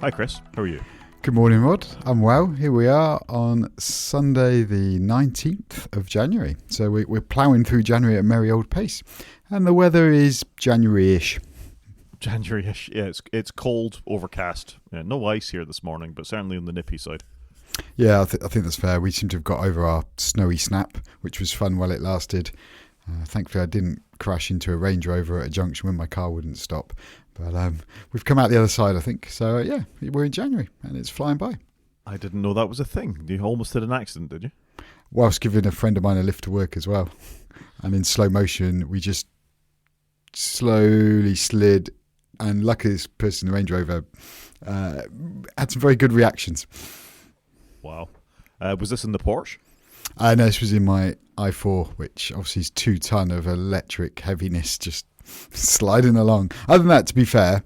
Hi Chris, how are you? Good morning, Rod. I'm well. Here we are on Sunday the 19th of January. So we're ploughing through January at a merry old pace. And the weather is Januaryish. Januaryish, yeah, it's cold, overcast. Yeah, no ice here this morning, but certainly on the nippy side. Yeah, I think that's fair. We seem to have got over our snowy snap, which was fun while it lasted. Thankfully, I didn't crash into a Range Rover at a junction when my car wouldn't stop. But we've come out the other side, I think. So, yeah, we're in January and it's flying by. I didn't know that was a thing. You almost had an accident, did you? Whilst giving a friend of mine a lift to work as well. And in slow motion, we just slowly slid. And luckily, this person in the Range Rover had some very good reactions. Wow. Was this in the Porsche? No, this was in my i4, which obviously is 2 ton of electric heaviness just sliding along. Other than that, to be fair,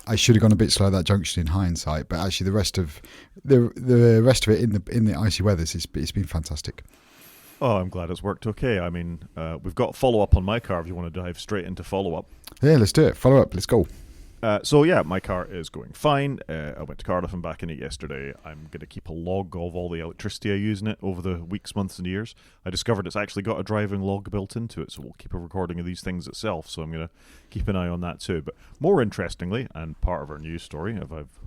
I should have gone a bit slow at that junction in hindsight, but actually the rest of it in the icy weather, it's been fantastic. Oh, I'm glad it's worked okay. I mean, we've got follow-up on my car if you want to dive straight into follow-up. Yeah, let's do it. Follow up. Let's go. So yeah, my car is going fine. I went to Cardiff and back in it yesterday. I'm going to keep a log of all the electricity I use in it over the weeks, months and years. I discovered it's actually got a driving log built into it, so we'll keep a recording of these things itself. So I'm going to keep an eye on that too. But more interestingly, and part of our news story,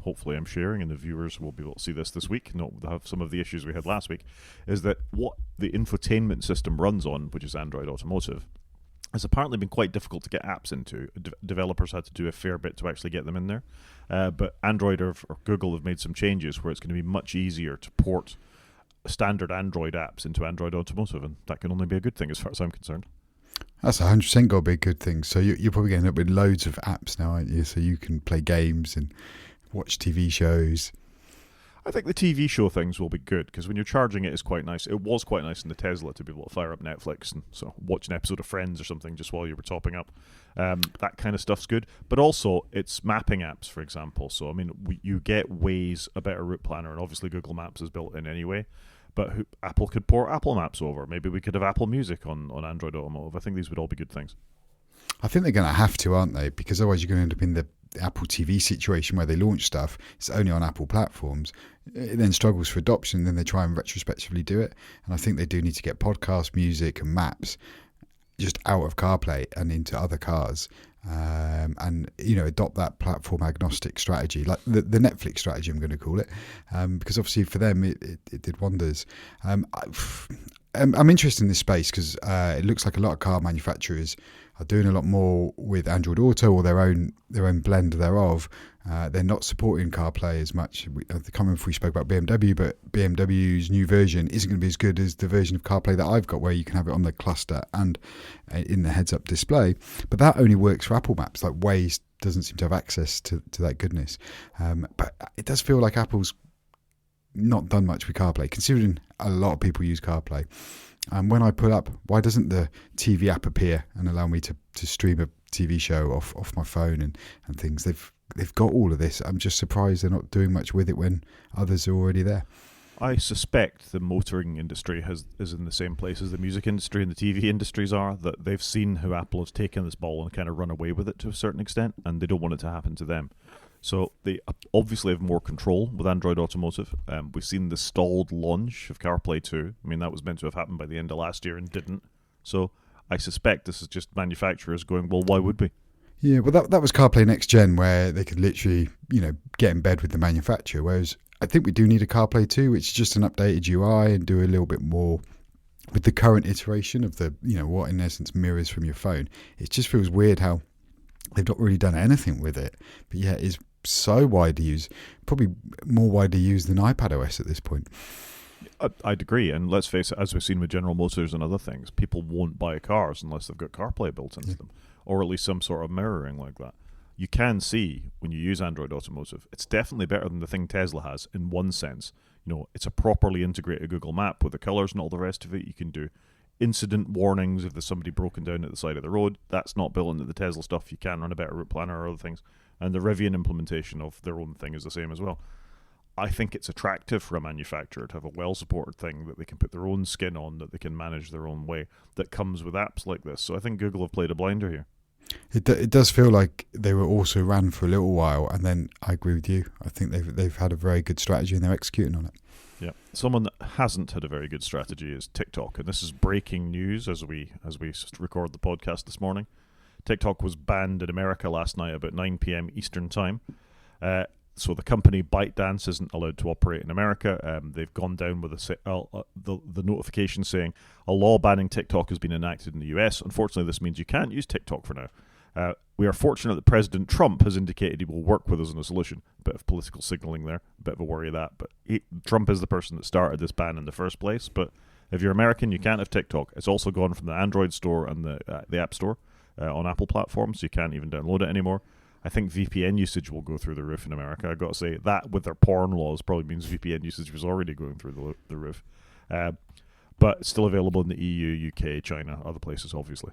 hopefully I'm sharing and the viewers will be able to see this week, not have some of the issues we had last week, is that what the infotainment system runs on, which is Android Automotive, has apparently been quite difficult to get apps into. Developers had to do a fair bit to actually get them in there. But Android or Google have made some changes where it's going to be much easier to port standard Android apps into Android Automotive, and that can only be a good thing as far as I'm concerned. That's 100% got to be a good thing. So you're probably getting up with loads of apps now, aren't you? So you can play games and watch TV shows. I think the TV show things will be good because when you're charging it's quite nice. It was quite nice in the Tesla to be able to fire up Netflix and so watch an episode of Friends or something just while you were topping up. That kind of stuff's good. But also it's mapping apps, for example. So, I mean, you get Waze, a better route planner, and obviously Google Maps is built in anyway. But Apple could port Apple Maps over. Maybe we could have Apple Music on Android Automotive. I think these would all be good things. I think they're going to have to, aren't they? Because otherwise you're going to end up in the Apple TV situation where they launch stuff, it's only on Apple platforms. It then struggles for adoption, then they try and retrospectively do it. And I think they do need to get podcast, music and maps just out of CarPlay and into other cars, and adopt that platform agnostic strategy, like the Netflix strategy, I'm going to call it, because obviously for them it did wonders. I'm interested in this space because it looks like a lot of car manufacturers are doing a lot more with Android Auto or their own blend thereof. They're not supporting CarPlay as much. I can't remember if we spoke about BMW, but BMW's new version isn't going to be as good as the version of CarPlay that I've got, where you can have it on the cluster and in the heads-up display. But that only works for Apple Maps. Like Waze doesn't seem to have access to that goodness. But it does feel like Apple's not done much with CarPlay, considering a lot of people use CarPlay. And when I put up, why doesn't the TV app appear and allow me to stream a TV show off my phone and things? They've got all of this. I'm just surprised they're not doing much with it when others are already there. I suspect the motoring industry is in the same place as the music industry and the TV industries are, that they've seen how Apple has taken this ball and kind of run away with it to a certain extent, and they don't want it to happen to them. So they obviously have more control with Android Automotive. We've seen the stalled launch of CarPlay 2. I mean, that was meant to have happened by the end of last year and didn't. So I suspect this is just manufacturers going, well, why would we? Yeah, well, that was CarPlay Next Gen, where they could literally, get in bed with the manufacturer. Whereas I think we do need a CarPlay 2, which is just an updated UI and do a little bit more with the current iteration of the, what in essence mirrors from your phone. It just feels weird how they've not really done anything with it. But yeah, it's so widely used, probably more widely used than iPadOS at this point. I'd agree, and let's face it, as we've seen with General Motors and other things, people won't buy cars unless they've got CarPlay built into them, or at least some sort of mirroring like that. You can see, when you use Android Automotive, it's definitely better than the thing Tesla has in one sense. It's a properly integrated Google Map with the colours and all the rest of it. You can do incident warnings if there's somebody broken down at the side of the road. That's not built into the Tesla stuff. You can run a better route planner or other things. And the Rivian implementation of their own thing is the same as well. I think it's attractive for a manufacturer to have a well-supported thing that they can put their own skin on, that they can manage their own way, that comes with apps like this. So I think Google have played a blinder here. It does feel like they were also ran for a little while, and then I agree with you. I think they've had a very good strategy and they're executing on it. Yeah, someone that hasn't had a very good strategy is TikTok, and this is breaking news as we record the podcast this morning. TikTok was banned in America last night about 9 p.m. Eastern time. So the company ByteDance isn't allowed to operate in America. They've gone down with the notification saying a law banning TikTok has been enacted in the US. Unfortunately, this means you can't use TikTok for now. We are fortunate that President Trump has indicated he will work with us on a solution. A bit of political signaling there, a bit of a worry of that. But Trump is the person that started this ban in the first place. But if you're American, you can't have TikTok. It's also gone from the Android store and the App Store on Apple platforms, so you can't even download it anymore. I think VPN usage will go through the roof in America. I've got to say, that with their porn laws probably means VPN usage was already going through the roof. But it's still available in the EU, UK, China, other places, obviously.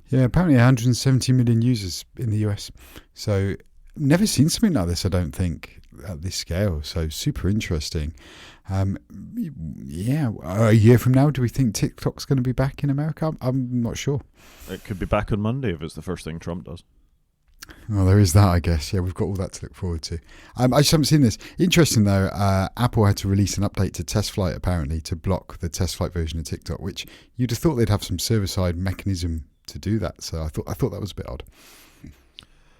Yeah, apparently 170 million users in the US. So never seen something like this, I don't think, at this scale. So super interesting. Yeah, a year from now, do we think TikTok's going to be back in America? I'm not sure. It could be back on Monday if it's the first thing Trump does. Well, there is that, I guess. Yeah, we've got all that to look forward to. I just haven't seen this. Interesting, though, Apple had to release an update to Test Flight, apparently, to block the Test Flight version of TikTok, which you'd have thought they'd have some server-side mechanism to do that. So I thought that was a bit odd.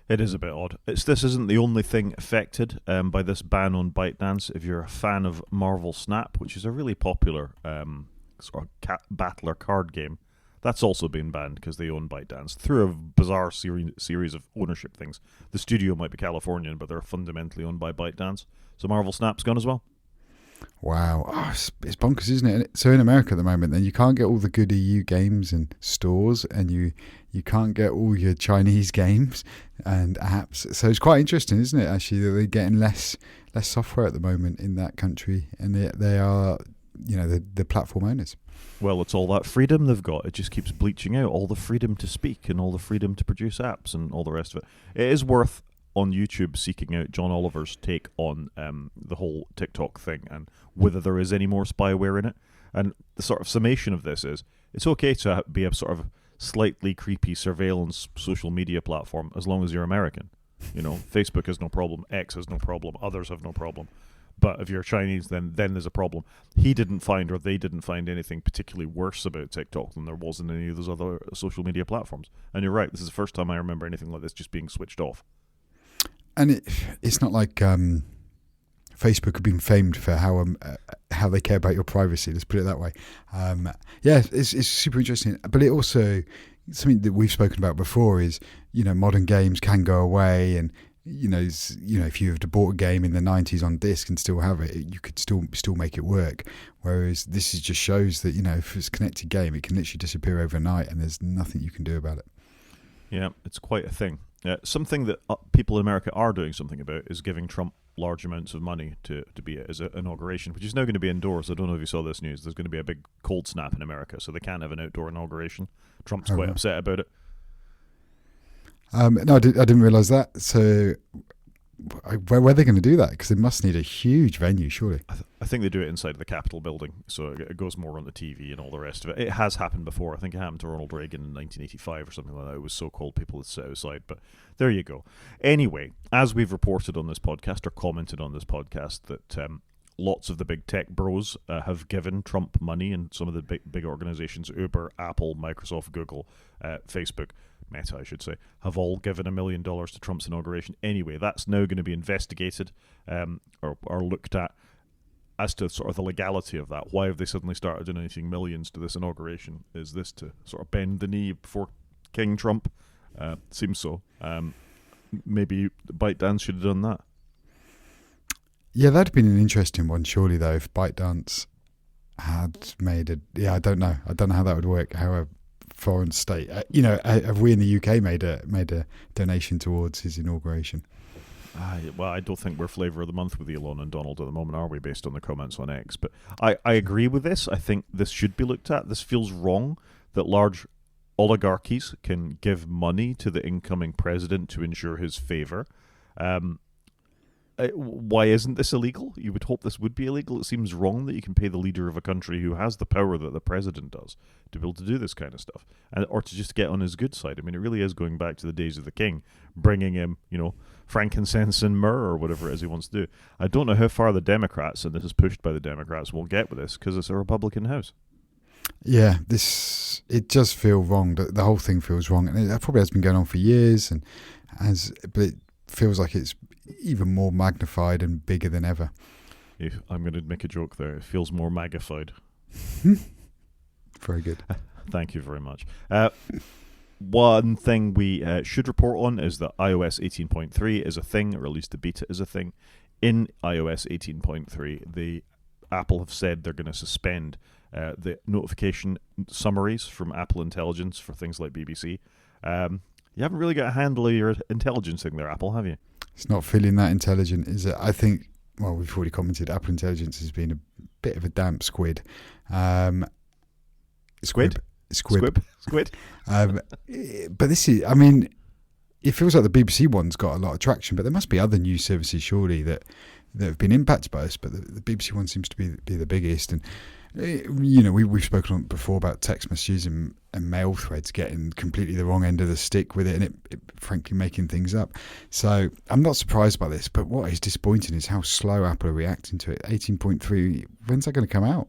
It is a bit odd. This isn't the only thing affected by this ban on ByteDance. If you're a fan of Marvel Snap, which is a really popular sort of battler card game, that's also been banned because they own ByteDance through a bizarre series of ownership things. The studio might be Californian, but they're fundamentally owned by ByteDance. So Marvel Snap's gone as well. Wow. Oh, it's bonkers, isn't it? So in America at the moment, then you can't get all the good EU games in stores, and you can't get all your Chinese games and apps. So it's quite interesting, isn't it, actually, that they're getting less software at the moment in that country, and they are, the platform owners. Well, it's all that freedom they've got. It just keeps bleaching out. All the freedom to speak and all the freedom to produce apps and all the rest of it. It is worth on YouTube seeking out John Oliver's take on the whole TikTok thing and whether there is any more spyware in it. And the sort of summation of this is it's okay to be a sort of slightly creepy surveillance social media platform as long as you're American. Facebook has no problem, X has no problem, others have no problem. But if you're Chinese, then there's a problem. They didn't find anything particularly worse about TikTok than there was in any of those other social media platforms. And you're right, this is the first time I remember anything like this just being switched off. And it's not like Facebook have been famed for how they care about your privacy. Let's put it that way. Yeah, it's super interesting. But it also, something that we've spoken about before is, modern games can go away, and if you had bought a game in the 90s on disc and still have it, you could still make it work. Whereas this just shows that, if it's a connected game, it can literally disappear overnight and there's nothing you can do about it. Yeah, it's quite a thing. Something that people in America are doing something about is giving Trump large amounts of money to be at his inauguration, which is now going to be indoors. I don't know if you saw this news. There's going to be a big cold snap in America, so they can't have an outdoor inauguration. Trump's quite upset about it. No, I didn't realise that. So where are they going to do that? Because they must need a huge venue, surely. I think they do it inside the Capitol building, so it goes more on the TV and all the rest of it. It has happened before. I think it happened to Ronald Reagan in 1985 or something like that. It was so cold people would sit outside, but there you go. Anyway, as we've reported on this podcast or commented on this podcast, that lots of the big tech bros have given Trump money, and some of the big organizations, Uber, Apple, Microsoft, Google, Facebook, Meta, I should say, have all given $1 million to Trump's inauguration. Anyway, that's now going to be investigated or looked at as to sort of the legality of that. Why have they suddenly started donating millions to this inauguration? Is this to sort of bend the knee before King Trump? Seems so. Maybe ByteDance should have done that. Yeah, that'd have been an interesting one, surely, though, if ByteDance had made it. Yeah, I don't know how that would work. How a foreign state, have we in the UK made a donation towards his inauguration? Well, I don't think we're flavour of the month with Elon and Donald at the moment, are we, based on the comments on X? But I agree with this. I think this should be looked at. This feels wrong that large oligarchies can give money to the incoming president to ensure his favour. why isn't this illegal? You would hope this would be illegal. It seems wrong that you can pay the leader of a country who has the power that the president does to be able to do this kind of stuff, or to just get on his good side. I mean, it really is going back to the days of the king, bringing him, frankincense and myrrh or whatever it is he wants to do. I don't know how far the Democrats, and this is pushed by the Democrats, will get with this because it's a Republican House. Yeah, it does feel wrong. The whole thing feels wrong, and it probably has been going on for years, but it feels like it's even more magnified and bigger than ever. I'm going to make a joke there. It feels more magnified. Very good. Thank you very much. One thing we should report on is that iOS 18.3 is a thing, or at least the beta is a thing. In iOS 18.3, Apple have said they're going to suspend the notification summaries from Apple Intelligence for things like BBC. You haven't really got a handle of your intelligence thing there, Apple, have you? It's not feeling that intelligent, is it? I think, well, we've already commented, Apple Intelligence has been a bit of a damp squid. Squid? But this is, I mean, it feels like the BBC one's got a lot of traction, but there must be other news services, surely, that have been impacted by this, but the BBC one seems to be the biggest. And we've spoken on before about text messages and mail threads getting completely the wrong end of the stick with it, and it frankly making things up. So I'm not surprised by this, but what is disappointing is how slow Apple are reacting to it. 18.3, when's that going to come out?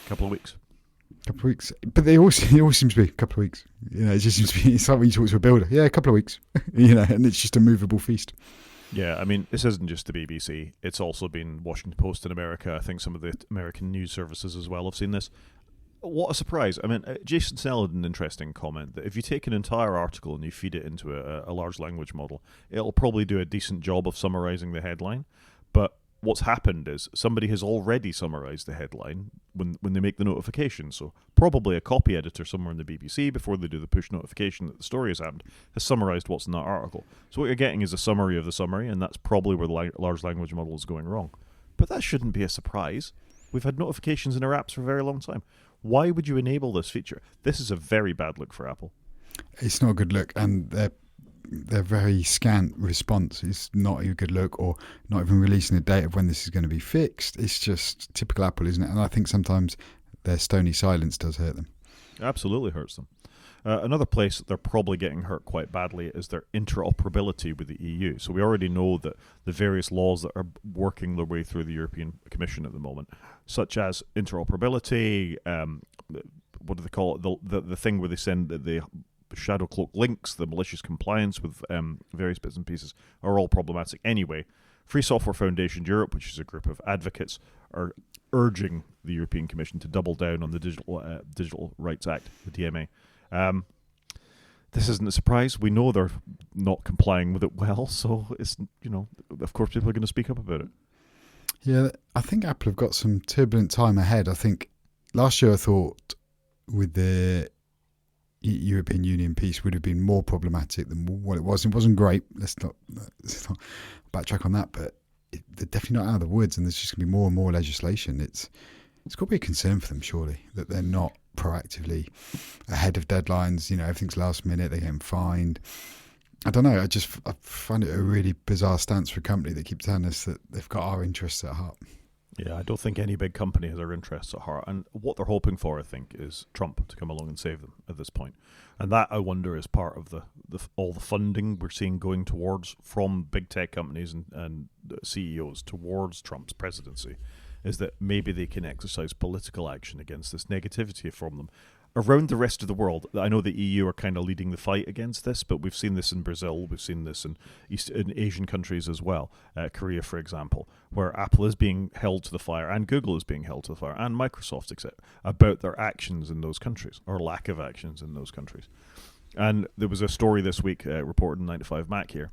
Couple of weeks. But they all seem to be a couple of weeks. It just seems to be, it's like when you talk to a builder. Yeah, a couple of weeks. And it's just a movable feast. Yeah, I mean, this isn't just the BBC. It's also been Washington Post in America. I think some of the American news services as well have seen this. What a surprise. I mean, Jason Snell had an interesting comment that if you take an entire article and you feed it into a large language model, it'll probably do a decent job of summarizing the headline. But what's happened is somebody has already summarized the headline when they make the notification. So probably a copy editor somewhere in the BBC, before they do the push notification that the story has happened, has summarized what's in that article. So what you're getting is a summary of the summary, and that's probably where the large language model is going wrong. But that shouldn't be a surprise. We've had notifications in our apps for a very long time. Why would you enable this feature? This is a very bad look for Apple. It's not a good look, and their very scant response is not a good look, or not even releasing a date of when this is going to be fixed. It's just typical Apple, isn't it? And I think sometimes their stony silence does hurt them. It absolutely hurts them. Another place that they're probably getting hurt quite badly is their interoperability with the EU. So we already know that the various laws that are working their way through the European Commission at the moment, such as interoperability, what do they call it? The thing where they send the shadow cloak links, the malicious compliance with various bits and pieces, are all problematic anyway. Free Software Foundation Europe, which is a group of advocates, are urging the European Commission to double down on the Digital Rights Act, the DMA. This isn't a surprise. We know they're not complying with it well, so it's, of course people are going to speak up about it. Yeah, I think Apple have got some turbulent time ahead. I think last year I thought with the European Union piece would have been more problematic than what it was. It wasn't great. Let's not backtrack on that, but they're definitely not out of the woods, and there's just going to be more and more legislation. It's got to be a concern for them, surely, that they're not proactively ahead of deadlines. Everything's last minute, they're getting fined. I don't know, I find it a really bizarre stance for a company that keeps telling us that they've got our interests at heart. Yeah, I don't think any big company has our interests at heart. And what they're hoping for, I think, is Trump to come along and save them at this point. And that, I wonder, is part of all the funding we're seeing going towards from big tech companies and CEOs towards Trump's presidency, is that maybe they can exercise political action against this negativity from them. Around the rest of the world, I know the EU are kind of leading the fight against this, but we've seen this in Brazil, we've seen this in Asian countries as well, Korea, for example, where Apple is being held to the fire, and Google is being held to the fire, and Microsoft, etc., about their actions in those countries, or lack of actions in those countries. And there was a story this week reported in 9to5Mac here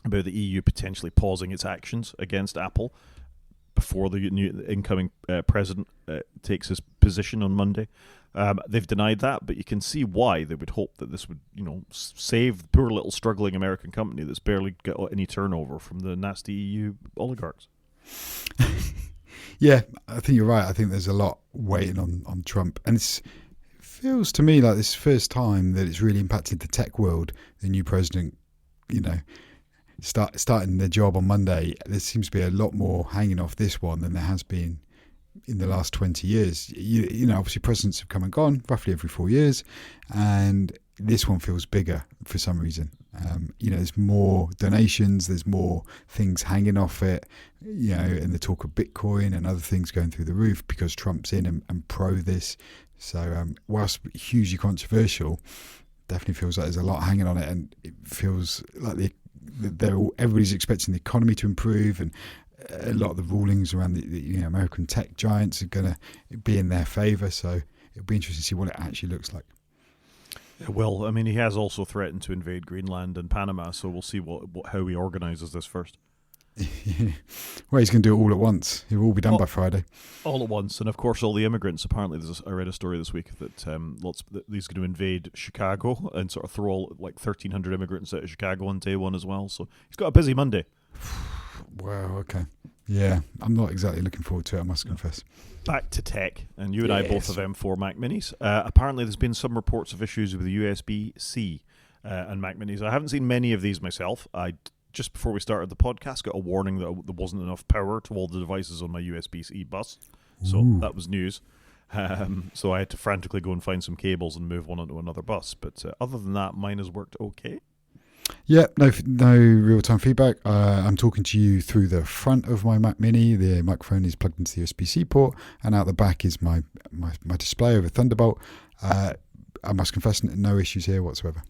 about the EU potentially pausing its actions against Apple before the new incoming president takes his position on Monday. They've denied that, but you can see why they would hope that this would, save the poor little struggling American company that's barely got any turnover from the nasty EU oligarchs. Yeah, I think you're right. I think there's a lot waiting on Trump, and it feels to me like this is the first time that it's really impacted the tech world. The new president, starting their job on Monday, there seems to be a lot more hanging off this one than there has been in the last 20 years. You know, obviously presidents have come and gone roughly every 4 years, and this one feels bigger for some reason. You know, there's more donations, there's more things hanging off it, you know, and the talk of Bitcoin and other things going through the roof because Trump's in and pro this. So whilst hugely controversial, definitely feels like there's a lot hanging on it, and it feels like everybody's expecting the economy to improve, and a lot of the rulings around the American tech giants are going to be in their favour. So it'll be interesting to see what it actually looks like. Well, I mean, he has also threatened to invade Greenland and Panama, so we'll see how he organises this first. Well, he's going to do it all at once. It will all be done by Friday. All at once, and of course, all the immigrants. Apparently, I read a story this week that he's going to invade Chicago and sort of throw all 1,300 immigrants out of Chicago on day one as well. So he's got a busy Monday. Wow. Okay. Yeah, I'm not exactly looking forward to it, I must confess. Back to tech, and you and I both have M4 Mac Minis. Apparently, there's been some reports of issues with the USB-C and Mac Minis. I haven't seen many of these myself. Just before we started the podcast, got a warning that there wasn't enough power to all the devices on my USB-C bus. So that was news. So I had to frantically go and find some cables and move one onto another bus. But other than that, mine has worked okay. Yeah, no real-time feedback. I'm talking to you through the front of my Mac Mini. The microphone is plugged into the USB-C port, and out the back is my display over Thunderbolt. I must confess, no issues here whatsoever.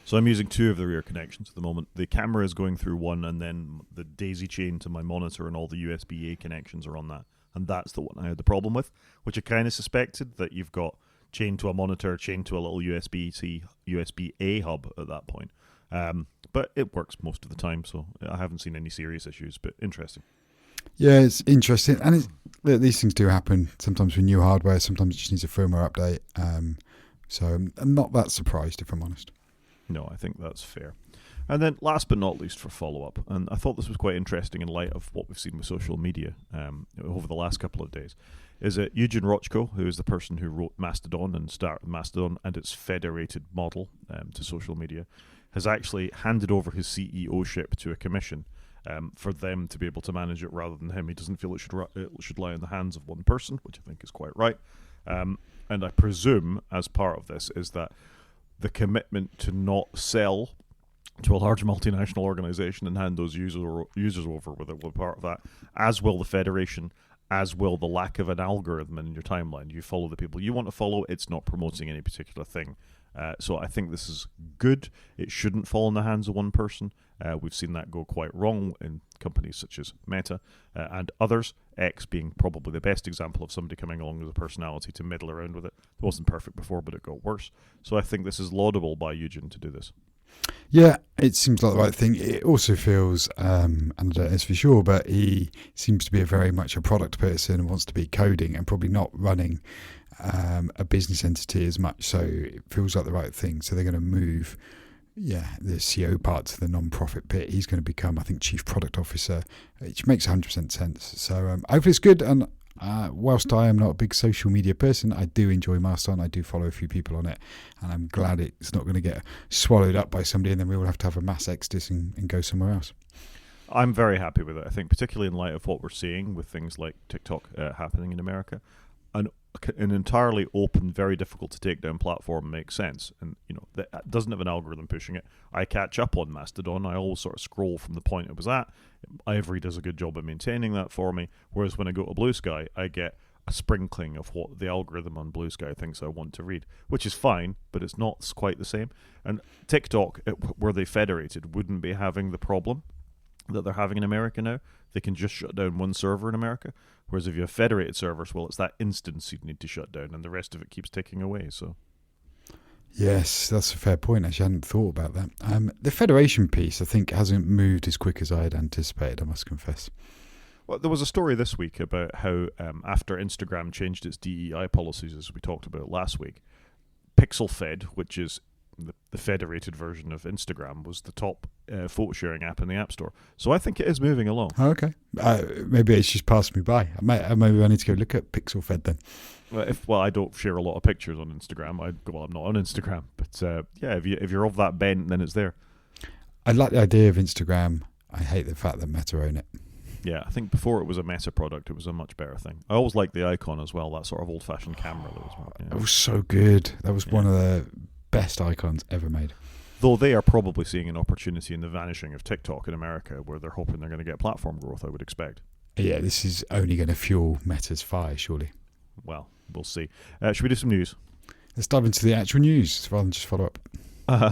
So I'm using two of the rear connections at the moment. The camera is going through one, and then the daisy chain to my monitor and all the USB-A connections are on that. And that's the one I had the problem with, which I kind of suspected that you've got chain to a monitor, chain to a little USB-A hub at that point. But it works most of the time, so I haven't seen any serious issues, but interesting. Yeah, it's interesting. And these things do happen sometimes with new hardware. Sometimes it just needs a firmware update. So I'm not that surprised, if I'm honest. No, I think that's fair. And then last but not least for follow-up, and I thought this was quite interesting in light of what we've seen with social media over the last couple of days, is that Eugene Rochko, who is the person who wrote Mastodon and started Mastodon and its federated model to social media, has actually handed over his CEO-ship to a commission for them to be able to manage it rather than him. He doesn't feel it should lie in the hands of one person, which I think is quite right. And I presume, as part of this, is that the commitment to not sell to a large multinational organization and hand those users over with it will be part of that, as will the federation, as will the lack of an algorithm in your timeline. You follow the people you want to follow. It's not promoting any particular thing. So I think this is good. It shouldn't fall in the hands of one person. We've seen that go quite wrong in companies such as Meta and others, X being probably the best example of somebody coming along with a personality to meddle around with it. It wasn't perfect before, but it got worse. So I think this is laudable by Eugene to do this. Yeah, it seems like the right thing. It also feels, and I don't know this for sure, but he seems to be very much a product person and wants to be coding and probably not running a business entity as much. So it feels like the right thing. So they're going to move, the CEO part to the non-profit pit. He's going to become, I think, chief product officer, which makes 100% sense. So hopefully it's good. And whilst I am not a big social media person, I do enjoy Mastodon. I do follow a few people on it, and I'm glad it's not going to get swallowed up by somebody and then we will have to have a mass exodus and go somewhere else. I'm very happy with it. I think particularly in light of what we're seeing with things like TikTok happening in America, an entirely open, very difficult to take down platform makes sense. And that doesn't have an algorithm pushing it. I catch up on Mastodon. I always sort of scroll from the point it was at. Ivory does a good job of maintaining that for me. Whereas when I go to Blue Sky, I get a sprinkling of what the algorithm on Blue Sky thinks I want to read, which is fine, but it's not quite the same. And TikTok, were they federated, wouldn't be having the problem that they're having in America now. They can just shut down one server in America. Whereas if you have federated servers, well, it's that instance you'd need to shut down, and the rest of it keeps ticking away. So, yes, that's a fair point. Actually, I hadn't thought about that. The federation piece, I think, hasn't moved as quick as I had anticipated, I must confess. Well, there was a story this week about how after Instagram changed its DEI policies, as we talked about last week, PixelFed, which is the federated version of Instagram, was the top photo sharing app in the App Store. So I think it is moving along. Oh, okay. Maybe it's just passed me by. Maybe I need to go look at PixelFed then. Well, I don't share a lot of pictures on Instagram. I'm not on Instagram, but if you're of that bent, then it's there. I like the idea of Instagram. I hate the fact that Meta own it. Yeah, I think before it was a Meta product, it was a much better thing. I always liked the icon as well, that sort of old-fashioned camera. It was so good. That was one of the best icons ever made. Though they are probably seeing an opportunity in the vanishing of TikTok in America, where they're hoping they're going to get platform growth, I would expect. Yeah, this is only going to fuel Meta's fire, surely. Well, we'll see. Should we do some news? Let's dive into the actual news rather than just follow up.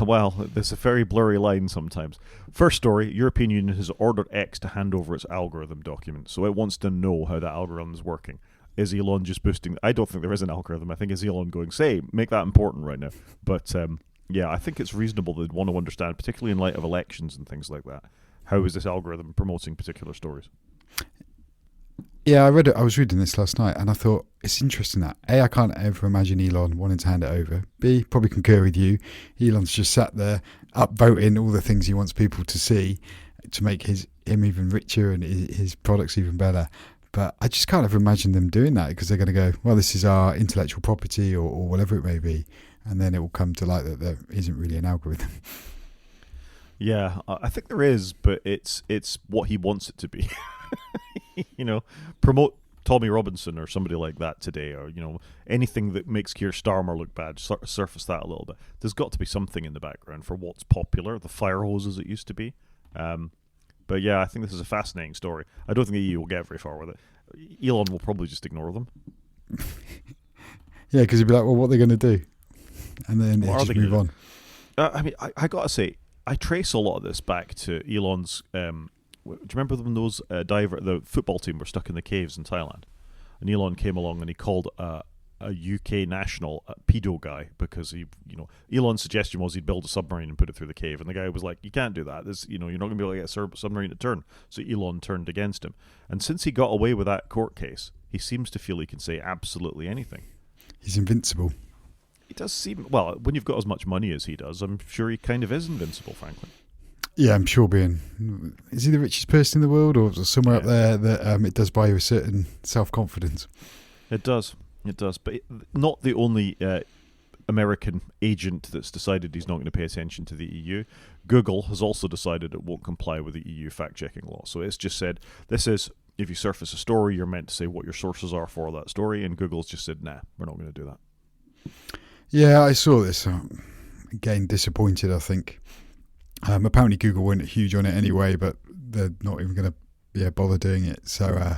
Well, there's a very blurry line sometimes. First story, European Union has ordered X to hand over its algorithm documents, so it wants to know how that algorithm is working. Is Elon just boosting? I don't think there is an algorithm. I think it's Elon going, say, make that important right now. But yeah, I think it's reasonable they'd want to understand, particularly in light of elections and things like that. How is this algorithm promoting particular stories? Yeah, I was reading this last night and I thought it's interesting that A, I can't ever imagine Elon wanting to hand it over. B, probably concur with you. Elon's just sat there upvoting all the things he wants people to see to make him even richer and his products even better. But I just can't ever imagine them doing that because they're going to go, well, this is our intellectual property or whatever it may be. And then it will come to light that there isn't really an algorithm. Yeah, I think there is, but it's what he wants it to be. You know, promote Tommy Robinson or somebody like that today, or, you know, anything that makes Keir Starmer look bad, surface that a little bit. There's got to be something in the background for what's popular, the fire hose as it used to be. But yeah, I think this is a fascinating story. I don't think the EU will get very far with it. Elon will probably just ignore them. Yeah, because he'd be like, well, what are they going to do? And then he'll just move on. I mean, I got to say, I trace a lot of this back to Elon's... do you remember when those the football team were stuck in the caves in Thailand? And Elon came along and he called a UK national a pedo guy because Elon's suggestion was he'd build a submarine and put it through the cave, and the guy was like, "You can't do that. You're not going to be able to get a submarine to turn." So Elon turned against him, and since he got away with that court case, he seems to feel he can say absolutely anything. He's invincible. He does seem, well, when you've got as much money as he does, I'm sure he kind of is invincible, frankly. Yeah, I'm sure is he the richest person in the world, or somewhere up there that it does buy you a certain self-confidence? It does, but not the only American agent that's decided he's not going to pay attention to the EU. Google has also decided it won't comply with the EU fact-checking law. So it's just said, this is, if you surface a story, you're meant to say what your sources are for that story, and Google's just said, nah, we're not going to do that. Yeah, I saw this. Again, disappointed, I think. Apparently Google weren't huge on it anyway, but they're not even going to bother doing it. So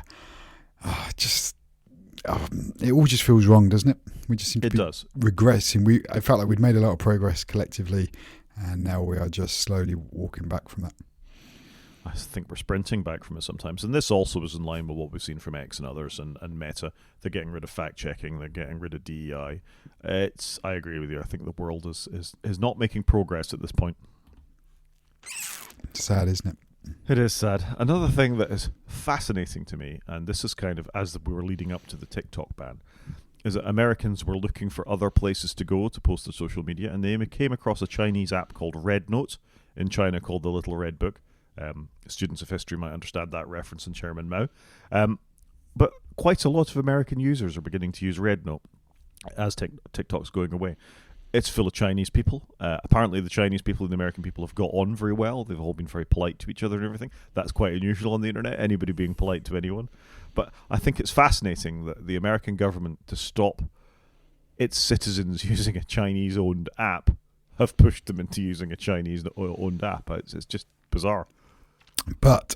it all just feels wrong, doesn't it? We just seem to be regressing. I felt like we'd made a lot of progress collectively, and now we are just slowly walking back from that. I think we're sprinting back from it sometimes. And this also is in line with what we've seen from X and others and Meta. They're getting rid of fact-checking. They're getting rid of DEI. I agree with you. I think the world is not making progress at this point. Sad, isn't it? It is sad. Another thing that is fascinating to me, and this is kind of as we were leading up to the TikTok ban, is that Americans were looking for other places to go to post to social media, and they came across a Chinese app called Red Note, in China called the Little Red Book. Students of history might understand that reference in Chairman Mao. But quite a lot of American users are beginning to use Red Note as TikTok's going away. It's full of Chinese people. Apparently the Chinese people and the American people have got on very well. They've all been very polite to each other and everything. That's quite unusual on the internet, anybody being polite to anyone. But I think it's fascinating that the American government, to stop its citizens using a Chinese-owned app, have pushed them into using a Chinese-owned app. It's just bizarre. But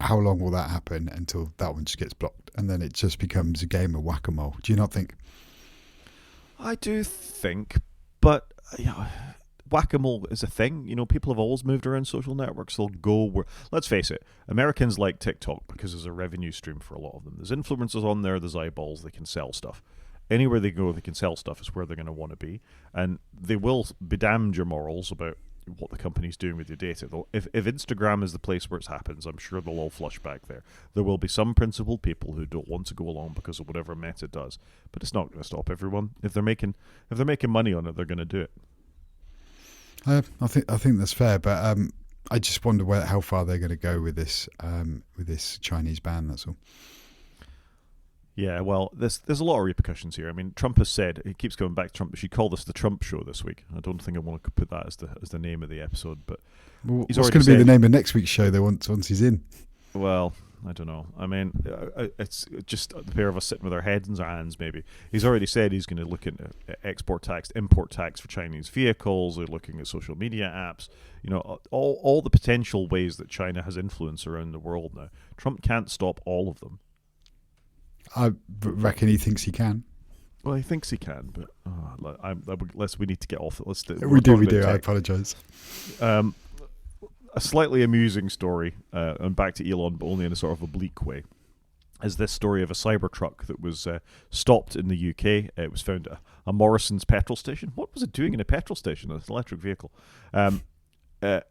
how long will that happen until that one just gets blocked and then it just becomes a game of whack-a-mole? Do you not think? I do think, but whack-a-mole is a thing. People have always moved around social networks. They'll go where... Let's face it, Americans like TikTok because there's a revenue stream for a lot of them. There's influencers on there, there's eyeballs, they can sell stuff. Anywhere they go, they can sell stuff is where they're going to want to be. And they will be damned your morals about what the company's doing with your data. Though, if Instagram is the place where it happens, I'm sure they'll all flush back there. There will be some principled people who don't want to go along because of whatever Meta does, but it's not going to stop everyone. If they're making money on it, they're going to do it. I think that's fair, but I just wonder how far they're going to go with this Chinese ban. That's all. Yeah, well, there's a lot of repercussions here. I mean, Trump has said, he keeps coming back to Trump. We should call this the Trump Show this week. I don't think I want to put that as the name of the episode, but Well, he's what's already going to be the said, name of next week's show? Though once he's in. well, I don't know. I mean, it's just the pair of us sitting with our heads in our hands, maybe. He's already said he's going to look into export tax, import tax for Chinese vehicles. They're looking at social media apps. You know, all the potential ways that China has influence around the world now. Trump can't stop all of them. I reckon he thinks he can. Well, he thinks he can, but we need to get off it. We do. I apologise. A slightly amusing story, and back to Elon, but only in a sort of oblique way, is this story of a Cybertruck that was stopped in the UK. It was found at a Morrison's petrol station. What was it doing in a petrol station? It's an electric vehicle. They're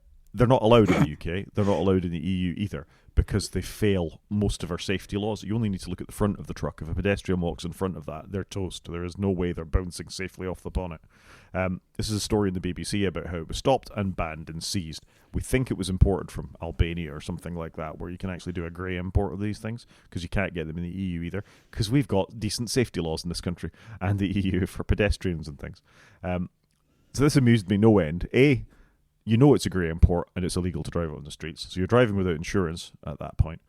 not allowed in the UK. They're not allowed in the EU either, because they fail most of our safety laws. You only need to look at the front of the truck. If a pedestrian walks in front of that, they're toast. There is no way they're bouncing safely off the bonnet. This is a story in the BBC about how it was stopped and banned and seized. We think it was imported from Albania or something like that, where you can actually do a grey import of these things, because you can't get them in the EU either, because we've got decent safety laws in this country and the EU for pedestrians and things. So this amused me no end. You know it's a grey import and it's illegal to drive it on the streets. So you're driving without insurance at that point.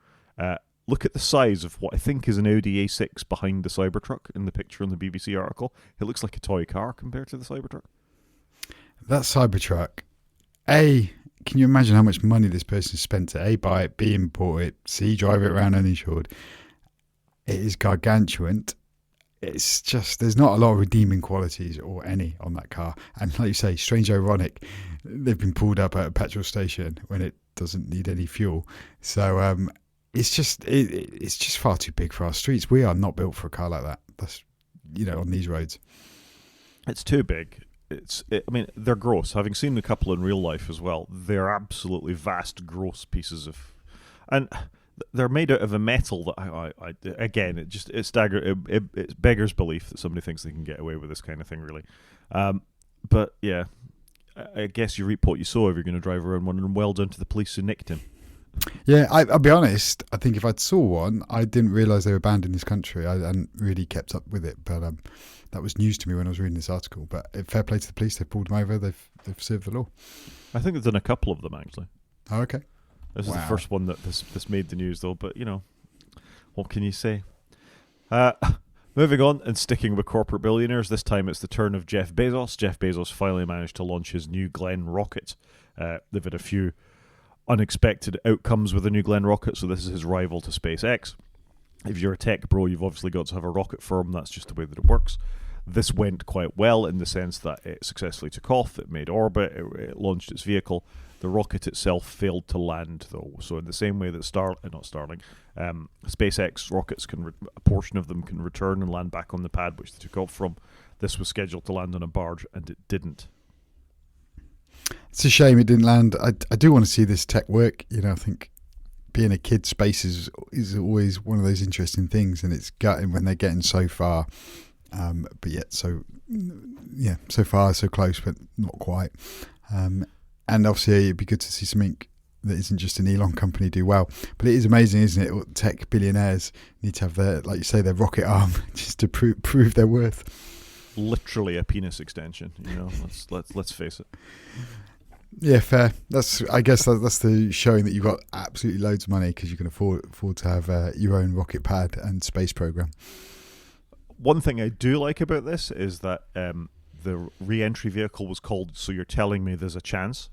Look at the size of what I think is an Audi A6 behind the Cybertruck in the picture in the BBC article. It looks like a toy car compared to the Cybertruck. That Cybertruck, can you imagine how much money this person spent to A, buy it, B, import it, C, drive it around uninsured? It is gargantuan. It's just, there's not a lot of redeeming qualities or any on that car. And like you say, strange ironic, they've been pulled up at a petrol station when it doesn't need any fuel. So it's just far too big for our streets. We are not built for a car like that. That's, on these roads. It's too big. I mean, they're gross. Having seen a couple in real life as well, they're absolutely vast, gross pieces of... And they're made out of a metal that it beggars belief that somebody thinks they can get away with this kind of thing, really. But yeah, I guess you reap what you sow if you're going to drive around one and well down to the police who nicked him. Yeah, I'll be honest. I think if I'd saw one, I didn't realise they were banned in this country. I hadn't really kept up with it, but that was news to me when I was reading this article. But fair play to the police. They pulled them over. They've served the law. I think they've done a couple of them, actually. Oh, okay. This is the first one that this made the news, though. But, what can you say? Moving on and sticking with corporate billionaires, this time it's the turn of Jeff Bezos. Jeff Bezos finally managed to launch his New Glenn rocket. They've had a few unexpected outcomes with the New Glenn rocket, so this is his rival to SpaceX. If you're a tech bro, you've obviously got to have a rocket firm. That's just the way that it works. This went quite well in the sense that it successfully took off, it made orbit, it launched its vehicle. The rocket itself failed to land, though. So in the same way that SpaceX rockets a portion of them can return and land back on the pad which they took off from, this was scheduled to land on a barge, and it didn't. It's a shame it didn't land. I do want to see this tech work. I think being a kid, space is always one of those interesting things, and it's gutting when they're getting so far. But yet so far, so close, but not quite. And obviously it'd be good to see something that isn't just an Elon company do well. But it is amazing, isn't it? What tech billionaires need to have their, like you say, their rocket arm just to prove their worth. Literally a penis extension, let's face it. Yeah, fair. I guess that's the showing that you've got absolutely loads of money because you can afford to have your own rocket pad and space program. One thing I do like about this is that the re-entry vehicle was called So You're Telling Me There's a Chance,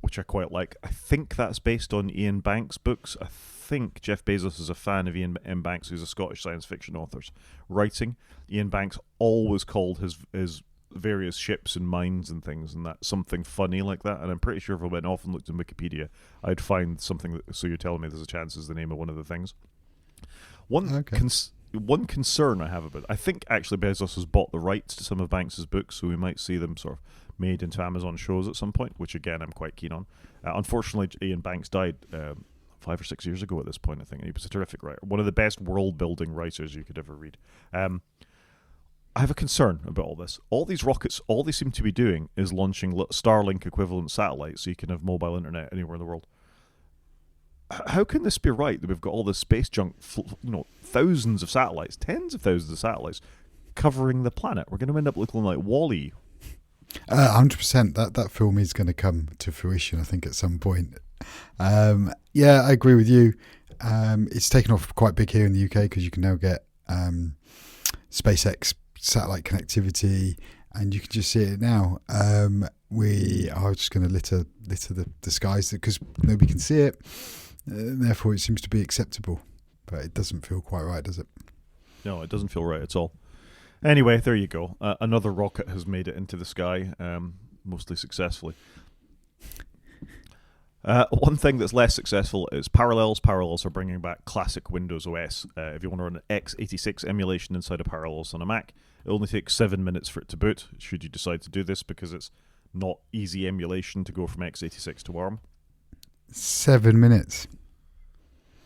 which I quite like. I think that's based on Ian Banks' books. I think Jeff Bezos is a fan of Ian Banks, who's a Scottish science fiction author's writing. Ian Banks always called his various ships and mines and things, and that something funny like that. And I'm pretty sure if I went off and looked in Wikipedia, I'd find something that So You're Telling Me There's a Chance is the name of one of the things. One concern I have about it, I think actually Bezos has bought the rights to some of Banks's books, so we might see them sort of made into Amazon shows at some point, which again I'm quite keen on. Unfortunately, Ian Banks died 5 or 6 years ago at this point, I think, and he was a terrific writer, one of the best world-building writers you could ever read. I have a concern about all this. All these rockets, all they seem to be doing is launching Starlink equivalent satellites so you can have mobile internet anywhere in the world. how can this be right that we've got all this space junk, thousands of satellites, tens of thousands of satellites covering the planet? We're going to end up looking like Wall-E. 100%. That film is going to come to fruition, I think, at some point. Yeah, I agree with you. It's taken off quite big here in the UK because you can now get SpaceX satellite connectivity, and you can just see it now. We are just going to litter the skies because nobody can see it. Therefore, it seems to be acceptable, but it doesn't feel quite right, does it? No, it doesn't feel right at all. Anyway, there you go. Another rocket has made it into the sky, mostly successfully. One thing that's less successful is Parallels. Parallels are bringing back classic Windows OS. If you want to run an x86 emulation inside of Parallels on a Mac, it only takes 7 minutes for it to boot, should you decide to do this, because it's not easy emulation to go from x86 to ARM. 7 minutes.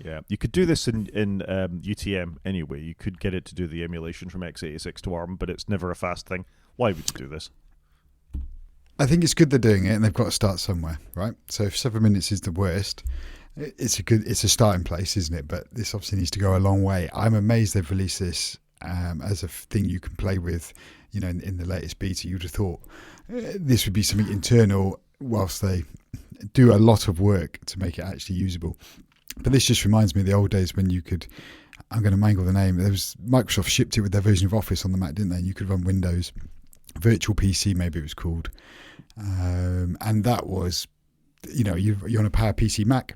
Yeah, you could do this in UTM anyway. You could get it to do the emulation from x86 to ARM, but it's never a fast thing. Why would you do this? I think it's good they're doing it, and they've got to start somewhere, right? So if 7 minutes is the worst, it's a starting place, isn't it? But this obviously needs to go a long way. I'm amazed they've released this as a thing you can play with, in the latest beta. You'd have thought this would be something internal, whilst they do a lot of work to make it actually usable. But this just reminds me of the old days when you could, I'm going to mangle the name, Microsoft shipped it with their version of Office on the Mac, didn't they? And you could run Windows, Virtual PC maybe it was called. And that was, you're on a PowerPC Mac,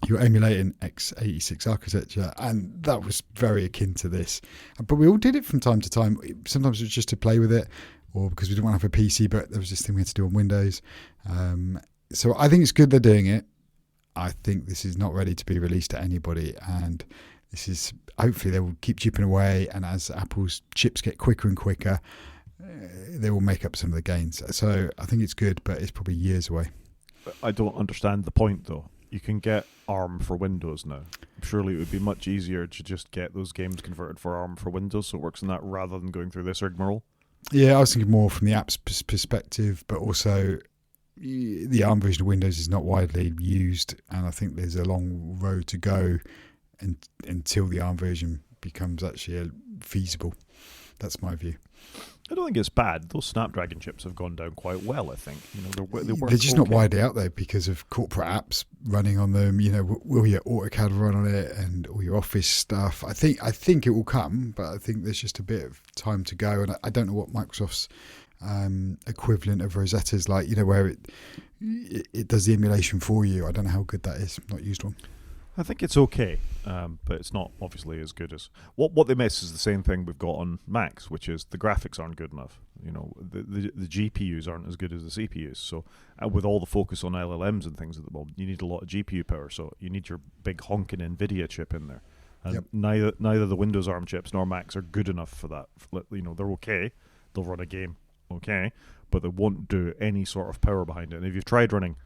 you're emulating x86 architecture, and that was very akin to this. But we all did it from time to time. Sometimes it was just to play with it, or because we didn't want to have a PC, but there was this thing we had to do on Windows. So I think it's good they're doing it. I think this is not ready to be released to anybody, and this is, hopefully they will keep chipping away, and as Apple's chips get quicker and quicker, they will make up some of the gains. So I think it's good, but it's probably years away. I don't understand the point, though. You can get ARM for Windows now. Surely it would be much easier to just get those games converted for ARM for Windows, so it works in that, rather than going through this rigmarole. Yeah, I was thinking more from the app's perspective, but also the ARM version of Windows is not widely used, and I think there's a long road to go until the ARM version becomes actually feasible. That's my view. I don't think it's bad. Those Snapdragon chips have gone down quite well, I think. They're just not widely out there because of corporate apps running on them. Will your AutoCAD run on it and all your Office stuff? I think it will come, but I think there's just a bit of time to go. And I don't know what Microsoft's equivalent of Rosetta is like, where it does the emulation for you. I don't know how good that is. Not used one. I think it's okay, but it's not obviously as good as what they miss is the same thing we've got on Macs, which is the graphics aren't good enough. The GPUs aren't as good as the CPUs. So with all the focus on LLMs and things at the moment, you need a lot of GPU power. So you need your big honking NVIDIA chip in there. And Yep. neither the Windows ARM chips nor Macs are good enough for that. They're okay. They'll run a game, okay, but they won't do any sort of power behind it. And if you've tried running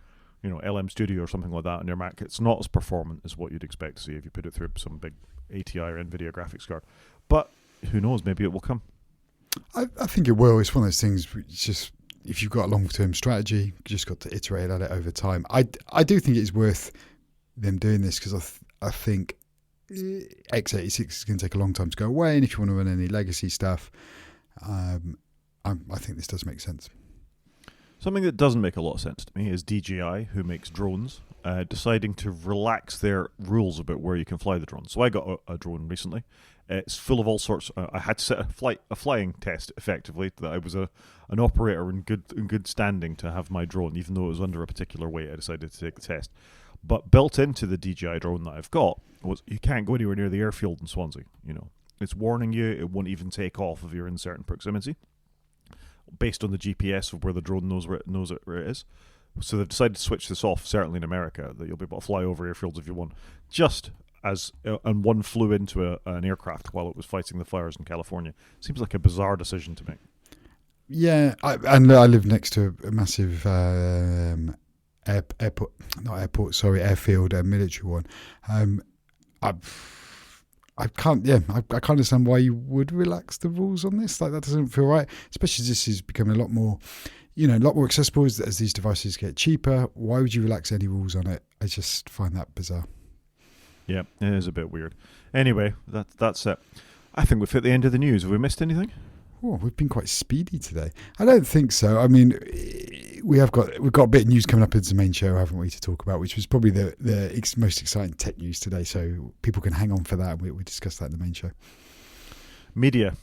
LM Studio or something like that on your Mac, it's not as performant as what you'd expect to see if you put it through some big ATI or NVIDIA graphics card. But who knows, maybe it will come. I think it will. It's one of those things, it's just, if you've got a long-term strategy, you just got to iterate at it over time. I do think it's worth them doing this because I think x86 is going to take a long time to go away, and if you want to run any legacy stuff, I think this does make sense. Something that doesn't make a lot of sense to me is DJI, who makes drones, deciding to relax their rules about where you can fly the drone. So I got a drone recently. It's full of all sorts. I had to set a flying test, effectively, that I was an operator in good standing to have my drone, even though it was under a particular weight. I decided to take the test. But built into the DJI drone that I've got was you can't go anywhere near the airfield in Swansea. It's warning you. It won't even take off if you're in certain proximity, based on the GPS of where the drone knows where it is. So they've decided to switch this off, certainly in America, that you'll be able to fly over airfields if you want. Just as, and one flew into an aircraft while it was fighting the fires in California. Seems like a bizarre decision to make. Yeah, I live next to a massive airfield, a military one. I can't understand why you would relax the rules on this. Like, that doesn't feel right, especially as this is becoming a lot more accessible as these devices get cheaper. Why would you relax any rules on it? I just find that bizarre. Yeah, it is a bit weird. Anyway, that's it. I think we've hit the end of the news. Have we missed anything? Oh, we've been quite speedy today. I don't think so. I mean, we've got a bit of news coming up into the main show, haven't we, to talk about, which was probably the most exciting tech news today. So people can hang on for that. We discussed that in the main show. Media,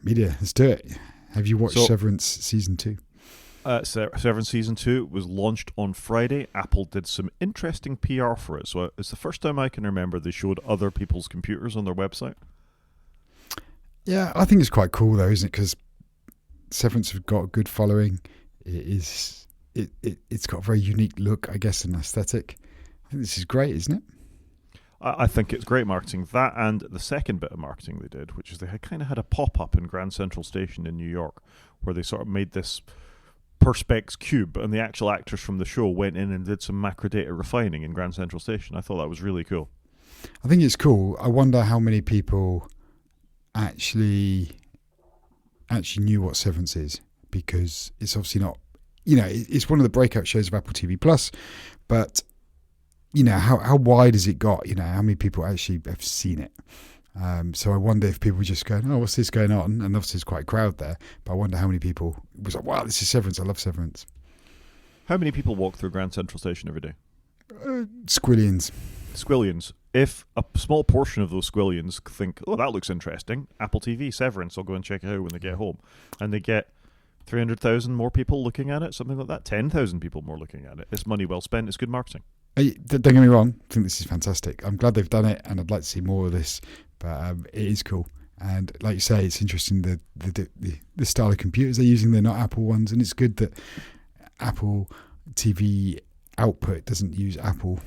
let's do it. Have you watched Severance Season 2? Severance Season 2 was launched on Friday. Apple did some interesting PR for it. So it's the first time I can remember they showed other people's computers on their website. Yeah, I think it's quite cool though, isn't it? Because Severance have got a good following. It's got a very unique look, I guess, and aesthetic. I think this is great, isn't it? I think it's great marketing. That and the second bit of marketing they did, which is they kind of had a pop-up in Grand Central Station in New York, where they sort of made this Perspex cube, and the actual actors from the show went in and did some macro data refining in Grand Central Station. I thought that was really cool. I think it's cool. I wonder how many people actually knew what Severance is, because it's obviously not, it's one of the breakout shows of Apple TV Plus, but how wide has it got? How many people actually have seen it? So I wonder if people were just going, oh, what's this going on? And obviously there's quite a crowd there, but I wonder how many people was like, wow, this is Severance. I love Severance. How many people walk through Grand Central Station every day? Squillions. If a small portion of those squillions think, oh, that looks interesting, Apple TV, Severance, I'll go and check it out when they get home, and they get 300,000 more people looking at it, something like that, 10,000 people more looking at it. It's money well spent. It's good marketing. Don't get me wrong. I think this is fantastic. I'm glad they've done it, and I'd like to see more of this, but it is cool. And like you say, it's interesting the style of computers they're using. They're not Apple ones, and it's good that Apple TV output doesn't use Apple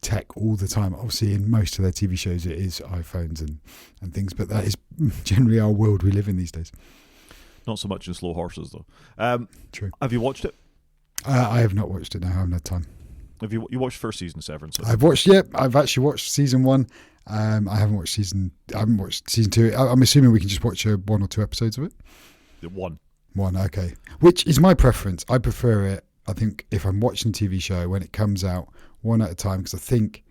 tech all the time. Obviously in most of their TV shows it is iPhones and things, but that is generally our world we live in these days. Not so much in Slow Horses though. True. Have you watched it? I have not watched it. No, I haven't had time. Have you watched first season Severance? I've actually watched season 1. I haven't watched season 2. I'm assuming we can just watch 1 or 2 episodes of it. One, okay. Which is my preference. I prefer it. I think if I'm watching a TV show, when it comes out, 1 at a time, because I think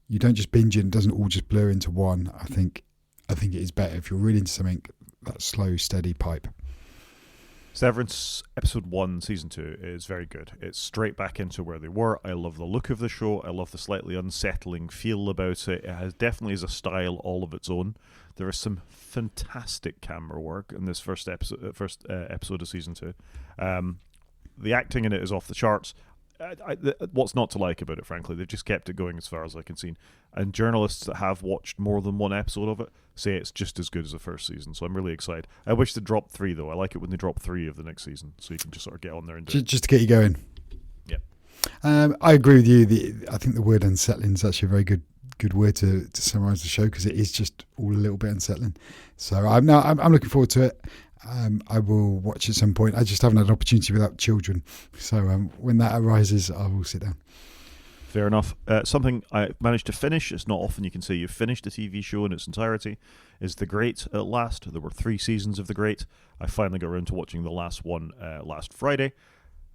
you don't just binge it and it doesn't all just blur into one. I think it is better if you're really into something, that slow, steady pipe. Severance episode 1 season 2 is very good. It's straight back into where they were. I love the look of the show. I love the slightly unsettling feel about it. It definitely has a style all of its own. There is some fantastic camera work in this first episode of season 2. The acting in it is off the charts. What's not to like about it, frankly? They've just kept it going as far as I can see. And journalists that have watched more than 1 episode of it say it's just as good as the first season. So I'm really excited. I wish they dropped 3, though. I like it when they drop 3 of the next season, so you can just sort of get on there and do it. Just to get you going. Yeah. I agree with you. I think the word unsettling is actually a very good word to summarise the show, because it is just all a little bit unsettling. So I'm looking forward to it. I will watch at some point. I just haven't had an opportunity without children. So when that arises, I will sit down. Fair enough. Something I managed to finish, it's not often you can say you've finished a TV show in its entirety, is The Great at last. There were 3 seasons of The Great. I finally got around to watching the last one last Friday.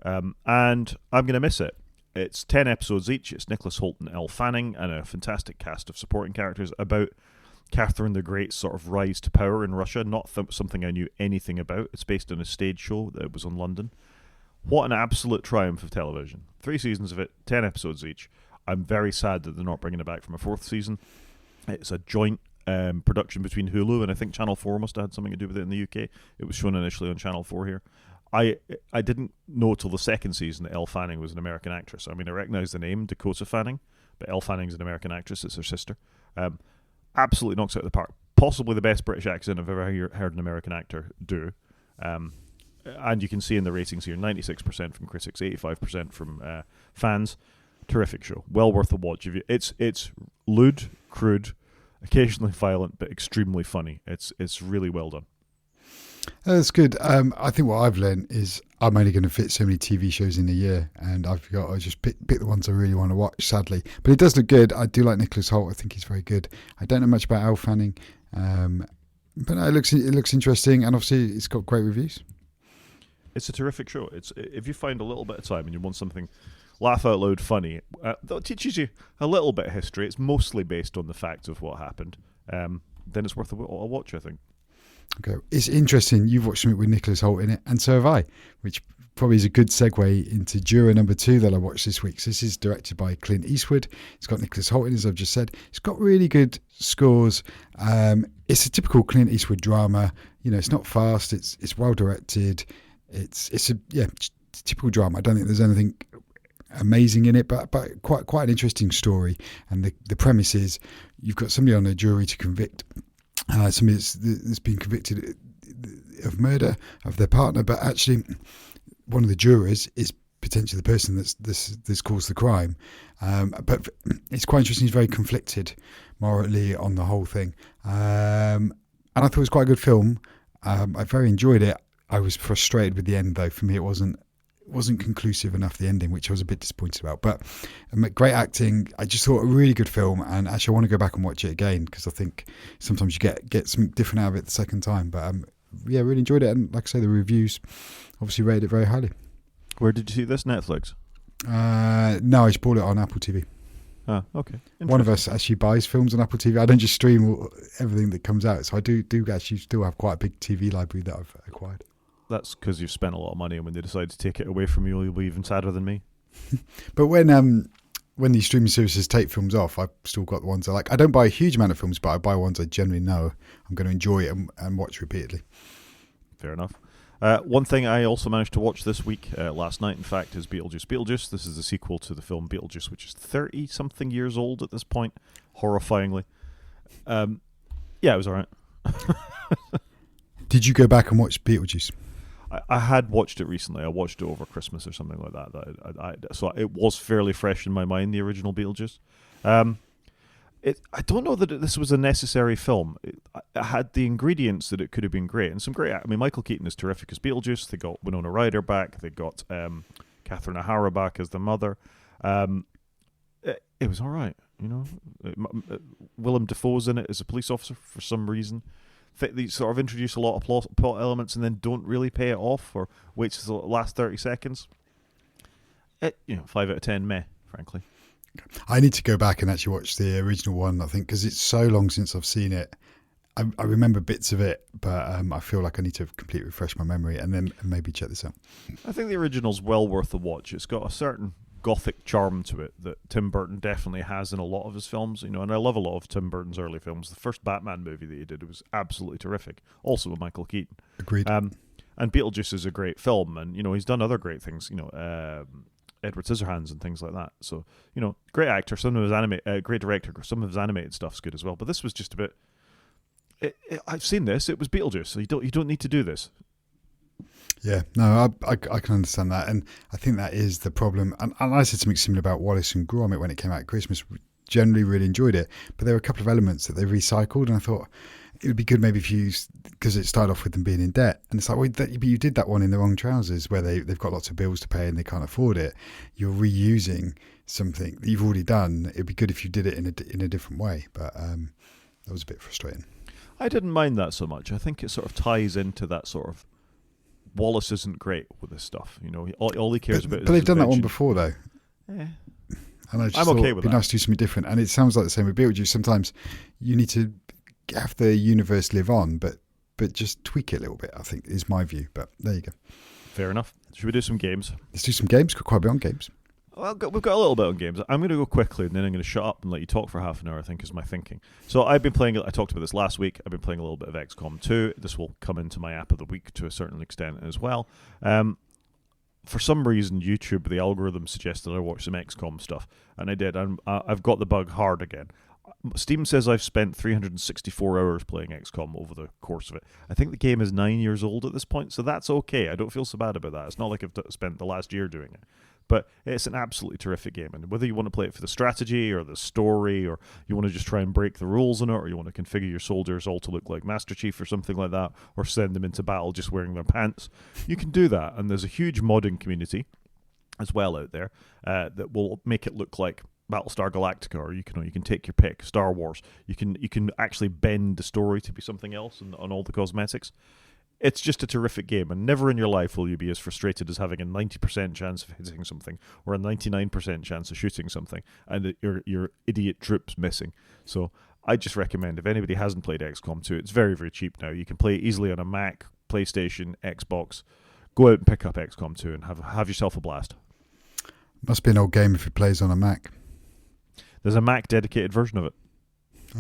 And I'm going to miss it. It's 10 episodes each. It's Nicholas Hoult and Elle Fanning and a fantastic cast of supporting characters about Catherine the Great's sort of rise to power in Russia. Not something I knew anything about. It's based on a stage show that was in London. What an absolute triumph of television. 3 seasons of it, 10 episodes each. I'm very sad that they're not bringing it back from a 4th season. It's a joint production between Hulu, and I think Channel 4 must have had something to do with it in the UK. It was shown initially on Channel 4 here. I didn't know till the 2nd season that Elle Fanning was an American actress. I mean, I recognise the name, Dakota Fanning, but Elle Fanning's an American actress. It's her sister. Absolutely knocks it out of the park. Possibly the best British accent I've ever heard an American actor do. And you can see in the ratings here, 96% from critics, 85% from fans. Terrific show. Well worth a watch. It's lewd, crude, occasionally violent, but extremely funny. It's really well done. That's good. I think what I've learned is I'm only going to fit so many TV shows in a year, and I've got to just pick the ones I really want to watch, sadly. But it does look good. I do like Nicholas Hoult. I think he's very good. I don't know much about Elle Fanning, but no, it looks interesting, and obviously it's got great reviews. It's a terrific show. If you find a little bit of time and you want something laugh out loud funny. That teaches you a little bit of history. It's mostly based on the facts of what happened. Then it's worth a watch, I think. Okay, it's interesting. You've watched something with Nicholas Hoult in it, and so have I, which probably is a good segue into Juror number 2 that I watched this week. So this is directed by Clint Eastwood. It's got Nicholas Hoult in, as I've just said. It's got really good scores. It's a typical Clint Eastwood drama. You know, it's not fast. It's well directed. It's a typical drama. I don't think there's anything amazing in it, but quite an interesting story. And the premise is you've got somebody on a jury to convict somebody that's been convicted of murder of their partner, but actually one of the jurors is potentially the person that's caused the crime. But it's quite interesting. He's very conflicted morally on the whole thing. And I thought it was quite a good film. I very enjoyed it. I was frustrated with the end, though. For me, it wasn't conclusive enough, the ending, which I was a bit disappointed about. But great acting. I just thought a really good film, and actually I want to go back and watch it again because I think sometimes you get something different out of it the second time. But really enjoyed it, and like I say, the reviews obviously rated it very highly. Where did you see this? Netflix? No, I just bought it on Apple TV. Ah, okay. One of us actually buys films on Apple TV. I don't just stream everything that comes out, so I do actually still have quite a big TV library that I've acquired. That's because you've spent a lot of money, and when they decide to take it away from you, you'll be even sadder than me. But when these streaming services take films off, I've still got the ones I like. I don't buy a huge amount of films, but I buy ones I generally know I'm going to enjoy it and watch repeatedly. Fair enough. One thing I also managed to watch this week, last night, in fact, is Beetlejuice. Beetlejuice, this is the sequel to the film Beetlejuice, which is 30-something years old at this point, horrifyingly. Yeah, it was all right. Did you go back and watch Beetlejuice? I had watched it recently. I watched it over Christmas or something like that. So it was fairly fresh in my mind, the original Beetlejuice. I don't know that this was a necessary film. It had the ingredients that it could have been great, and some great. I mean, Michael Keaton is terrific as Beetlejuice. They got Winona Ryder back. They got Catherine O'Hara back as the mother. It was all right, you know. Willem Dafoe's in it as a police officer for some reason. They sort of introduce a lot of plot elements and then don't really pay it off or wait till the last 30 seconds. 5 out of 10 meh, frankly. I need to go back and actually watch the original one, I think, because it's so long since I've seen it. I remember bits of it, but I feel like I need to completely refresh my memory and then maybe check this out. I think the original's well worth a watch. It's got a certain gothic charm to it that Tim Burton definitely has in a lot of his films, and I love a lot of Tim Burton's early films. The first Batman movie that he did was absolutely terrific, also with Michael Keaton. Agreed. And Beetlejuice is a great film, and he's done other great things, Edward Scissorhands and things like that. So great actor, some of his great director, some of his animated stuff's good as well. But this was just a bit. I've seen this. It was Beetlejuice, so you don't need to do this. Yeah, no, I can understand that, and I think that is the problem. And I said something similar about Wallace and Gromit when it came out at Christmas. Generally, really enjoyed it, but there were a couple of elements that they recycled, and I thought it would be good maybe if you, because it started off with them being in debt, and it's like, well, you did that one in the wrong trousers, where they've got lots of bills to pay and they can't afford it. You're reusing something that you've already done. It'd be good if you did it in a different way, but that was a bit frustrating. I didn't mind that so much. I think it sort of ties into that sort of Wallace isn't great with this stuff. All he cares about is but they've done that one invention. before, though. Yeah. And I just I'm thought okay it'd with be that. nice to do something different. And it sounds like the same with Beetlejuice. Sometimes you need to have the universe live on, but just tweak it a little bit, I think, is my view. But there you go. Fair enough. Should we do some games? Let's do some games. Got quite a bit on games. Well, we've got a little bit on games. I'm going to go quickly, and then I'm going to shut up and let you talk for half an hour, I think, is my thinking. So I've been playing, I talked about this last week, I've been playing a little bit of XCOM 2. This will come into my app of the week to a certain extent as well. For some reason, YouTube, the algorithm suggested I watch some XCOM stuff, and I did. I've got the bug hard again. Steam says I've spent 364 hours playing XCOM over the course of it. I think the game is 9 years old at this point, so that's okay. I don't feel so bad about that. It's not like I've spent the last year doing it. But it's an absolutely terrific game, and whether you want to play it for the strategy or the story, or you want to just try and break the rules in it, or you want to configure your soldiers all to look like Master Chief or something like that, or send them into battle just wearing their pants, you can do that. And there's a huge modding community as well out there that will make it look like Battlestar Galactica, or you can take your pick, Star Wars. You can actually bend the story to be something else on all the cosmetics. It's just a terrific game, and never in your life will you be as frustrated as having a 90% chance of hitting something or a 99% chance of shooting something, and your idiot troops missing. So I just recommend, if anybody hasn't played XCOM 2, it's very, very cheap now. You can play it easily on a Mac, PlayStation, Xbox. Go out and pick up XCOM 2 and have yourself a blast. Must be an old game if it plays on a Mac. There's a Mac dedicated version of it.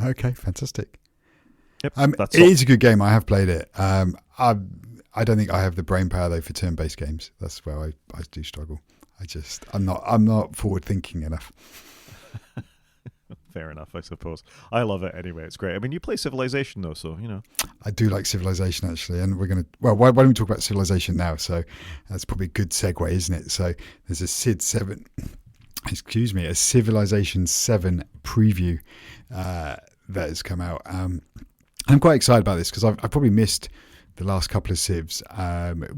Okay, fantastic. Yep, it is a good game. I have played it. I don't think I have the brain power though for turn-based games. That's where I do struggle. I'm not forward thinking enough. Fair enough, I suppose. I love it anyway. It's great. I mean, you play Civilization though, so you know. I do like Civilization actually, and we're gonna. Well, why don't we talk about Civilization now? So that's probably a good segue, isn't it? So there's a a Civilization 7 preview that has come out. I'm quite excited about this because I've probably missed the last couple of Civs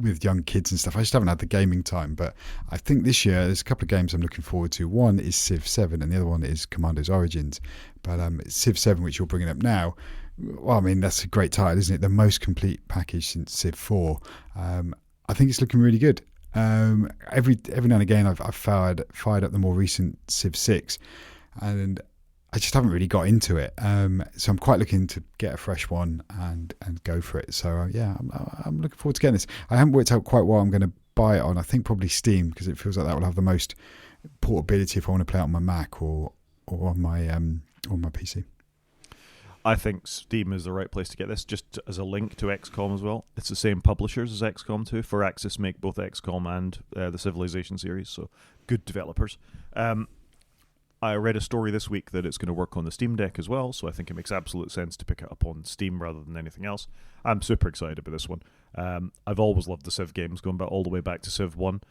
with young kids and stuff. I just haven't had the gaming time, but I think this year there's a couple of games I'm looking forward to. One is Civ 7 and the other one is Commando's Origins. But Civ 7, which you're bringing up now, well, I mean, that's a great title, isn't it? The most complete package since Civ 4. I think it's looking really good. Every now and again I've fired up the more recent Civ 6 and I just haven't really got into it. So I'm quite looking to get a fresh one and go for it. So I'm looking forward to getting this. I haven't worked out quite what I'm going to buy it on. I think probably Steam because it feels like that will have the most portability if I want to play it on my Mac or on my PC. I think Steam is the right place to get this, just as a link to XCOM as well. It's the same publishers as XCOM 2. Firaxis make both XCOM and the Civilization series, so good developers. I read a story this week that it's going to work on the Steam Deck as well, so I think it makes absolute sense to pick it up on Steam rather than anything else. I'm super excited about this one. I've always loved the Civ games, going back all the way back to Civ 1.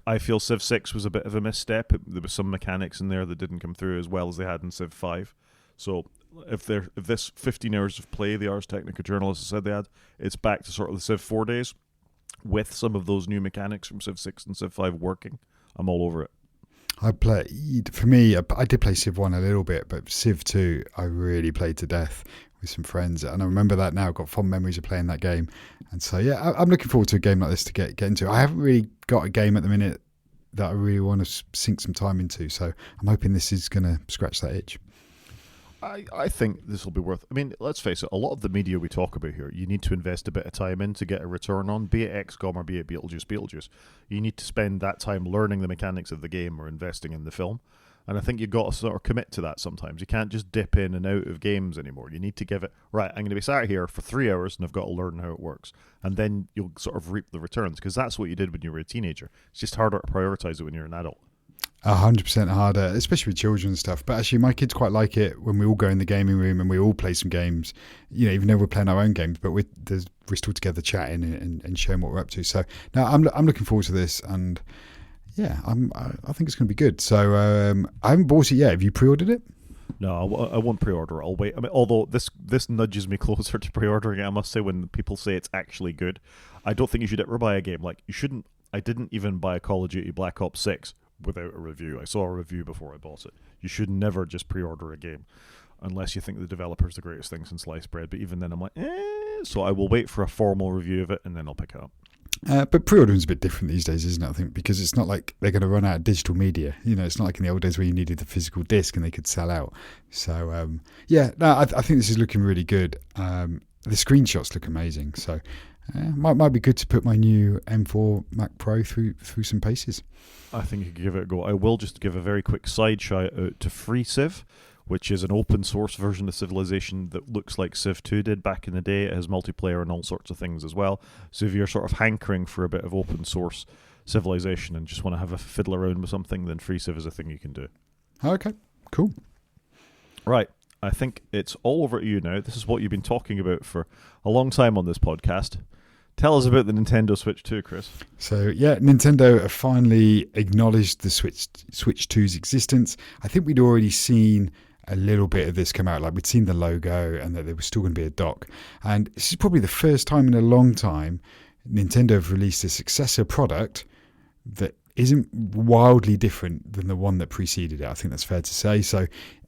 I feel Civ 6 was a bit of a misstep. There was some mechanics in there that didn't come through as well as they had in Civ 5. So if this 15 hours of play the Ars Technica journalists said they had, it's back to sort of the Civ 4 days with some of those new mechanics from Civ 6 and Civ 5 working. I'm all over it. I did play Civ 1 a little bit, but Civ 2 I really played to death with some friends, and I remember that now. I've got fond memories of playing that game, and so I'm looking forward to a game like this to get into. I haven't really got a game at the minute that I really want to sink some time into, so I'm hoping this is going to scratch that itch. I think this will be worth... I mean, let's face it, a lot of the media we talk about here, you need to invest a bit of time in to get a return on, be it XCOM or be it Beetlejuice. You need to spend that time learning the mechanics of the game or investing in the film. And I think you've got to sort of commit to that sometimes. You can't just dip in and out of games anymore. You need to give it, right, I'm going to be sat here for 3 hours and I've got to learn how it works. And then you'll sort of reap the returns, because that's what you did when you were a teenager. It's just harder to prioritize it when you're an adult. 100% harder, especially with children and stuff. But actually, my kids quite like it when we all go in the gaming room and we all play some games. You know, even though we're playing our own games, but we're still together chatting and showing what we're up to. So now I'm looking forward to this, and yeah, I think it's going to be good. So I haven't bought it yet. Have you pre-ordered it? No, I won't pre-order it. I'll wait. I mean, although this nudges me closer to pre-ordering it, I must say, when people say it's actually good. I don't think you should ever buy a game. Like, you shouldn't. I didn't even buy a Call of Duty Black Ops 6 without a review. I saw a review before I bought it. You should never just pre-order a game unless you think the developer's the greatest thing since sliced bread. But even then, I'm like, so I will wait for a formal review of it and then I'll pick it up. But pre-ordering is a bit different these days, isn't it? I think because it's not like they're going to run out of digital media. You know, it's not like in the old days where you needed the physical disc and they could sell out. So I think this is looking really good. The screenshots look amazing. So might be good to put my new M4 Mac Pro through some paces. I think you could give it a go. I will just give a very quick side shout out to FreeCiv, which is an open source version of Civilization that looks like Civ 2 did back in the day. It has multiplayer and all sorts of things as well. So if you're sort of hankering for a bit of open source Civilization and just want to have a fiddle around with something, then FreeCiv is a thing you can do. Okay, cool. Right. I think it's all over to you now. This is what you've been talking about for a long time on this podcast. Tell us about the Nintendo Switch 2, Chris. So, yeah, Nintendo have finally acknowledged the Switch 2's existence. I think we'd already seen a little bit of this come out. Like, we'd seen the logo and that there was still going to be a dock. And this is probably the first time in a long time Nintendo have released a successor product that isn't wildly different than the one that preceded it. I think that's fair to say. So,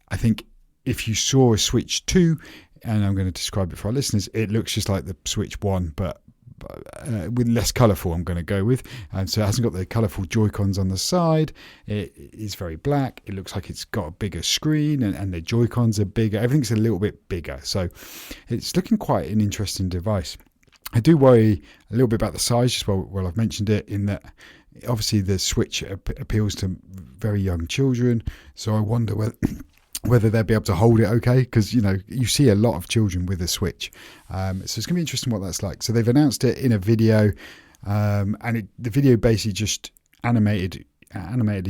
I think if you saw a Switch 2, and I'm going to describe it for our listeners, it looks just like the Switch 1, but with less colourful, I'm going to go with. And so it hasn't got the colourful Joy-Cons on the side. It is very black. It looks like it's got a bigger screen, and the Joy-Cons are bigger. Everything's a little bit bigger. So it's looking quite an interesting device. I do worry a little bit about the size, just while I've mentioned it, in that obviously the Switch appeals to very young children. So I wonder whether they'll be able to hold it okay, because you see a lot of children with a Switch. So it's going to be interesting what that's like. So they've announced it in a video, and the video basically just animatedly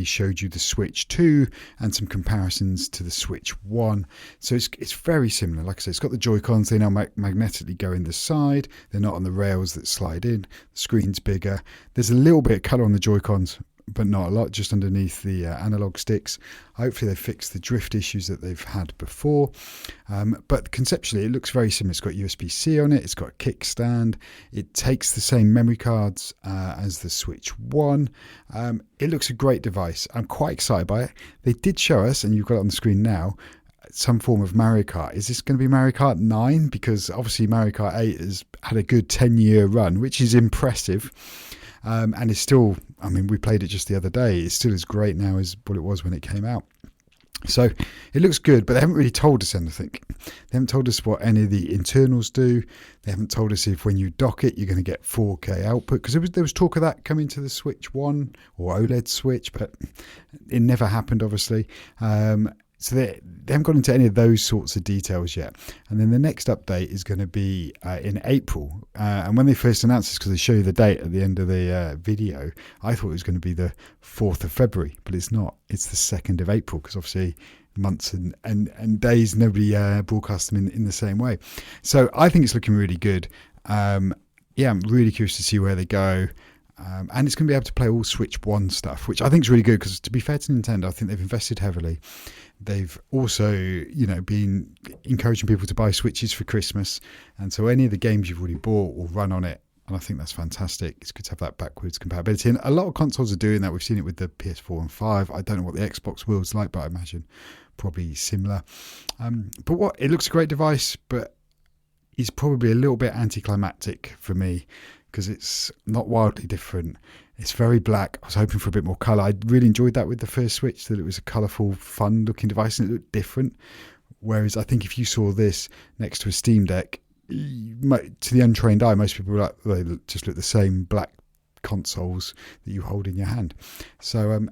showed you the Switch 2 and some comparisons to the Switch 1. So it's very similar. Like I said, it's got the Joy-Cons. They now magnetically go in the side. They're not on the rails that slide in. The screen's bigger. There's a little bit of colour on the Joy-Cons, but not a lot, just underneath the analog sticks. Hopefully they fix the drift issues that they've had before. But conceptually, it looks very similar. It's got USB-C on it. It's got a kickstand. It takes the same memory cards as the Switch 1. It looks a great device. I'm quite excited by it. They did show us, and you've got it on the screen now, some form of Mario Kart. Is this going to be Mario Kart 9? Because obviously Mario Kart 8 has had a good 10-year run, which is impressive. And it's still, we played it just the other day. It's still as great now as what it was when it came out. So it looks good, but they haven't really told us anything. They haven't told us what any of the internals do. They haven't told us if when you dock it, you're going to get 4K output. Because there was talk of that coming to the Switch 1 or OLED Switch, but it never happened, obviously. So they haven't gone into any of those sorts of details yet. And then the next update is going to be in April. And when they first announced this, because they show you the date at the end of the video, I thought it was going to be the 4th of February, but it's not. It's the 2nd of April, because obviously months and days, nobody broadcasts them in the same way. So I think it's looking really good. I'm really curious to see where they go. And it's going to be able to play all Switch 1 stuff, which I think is really good, because to be fair to Nintendo, I think they've invested heavily. They've also, been encouraging people to buy Switches for Christmas. And so any of the games you've already bought will run on it. And I think that's fantastic. It's good to have that backwards compatibility. And a lot of consoles are doing that. We've seen it with the PS4 and 5. I don't know what the Xbox world's like, but I imagine probably similar. But it looks a great device, but it's probably a little bit anticlimactic for me, because it's not wildly different. It's very black. I was hoping for a bit more colour. I really enjoyed that with the first Switch, that it was a colourful, fun-looking device and it looked different. Whereas I think if you saw this next to a Steam Deck, to the untrained eye, most people they just look the same black consoles that you hold in your hand. So, I'm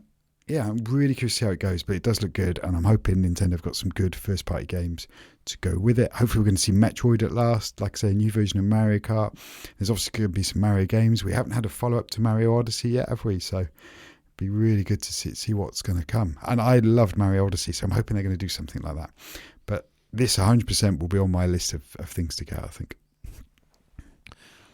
really curious to see how it goes, but it does look good, and I'm hoping Nintendo have got some good first-party games to go with it. Hopefully we're going to see Metroid at last, like I say, a new version of Mario Kart. There's obviously going to be some Mario games. We haven't had a follow-up to Mario Odyssey yet, have we? So it'd be really good to see what's going to come. And I loved Mario Odyssey, so I'm hoping they're going to do something like that. But this 100% will be on my list of things to get, I think.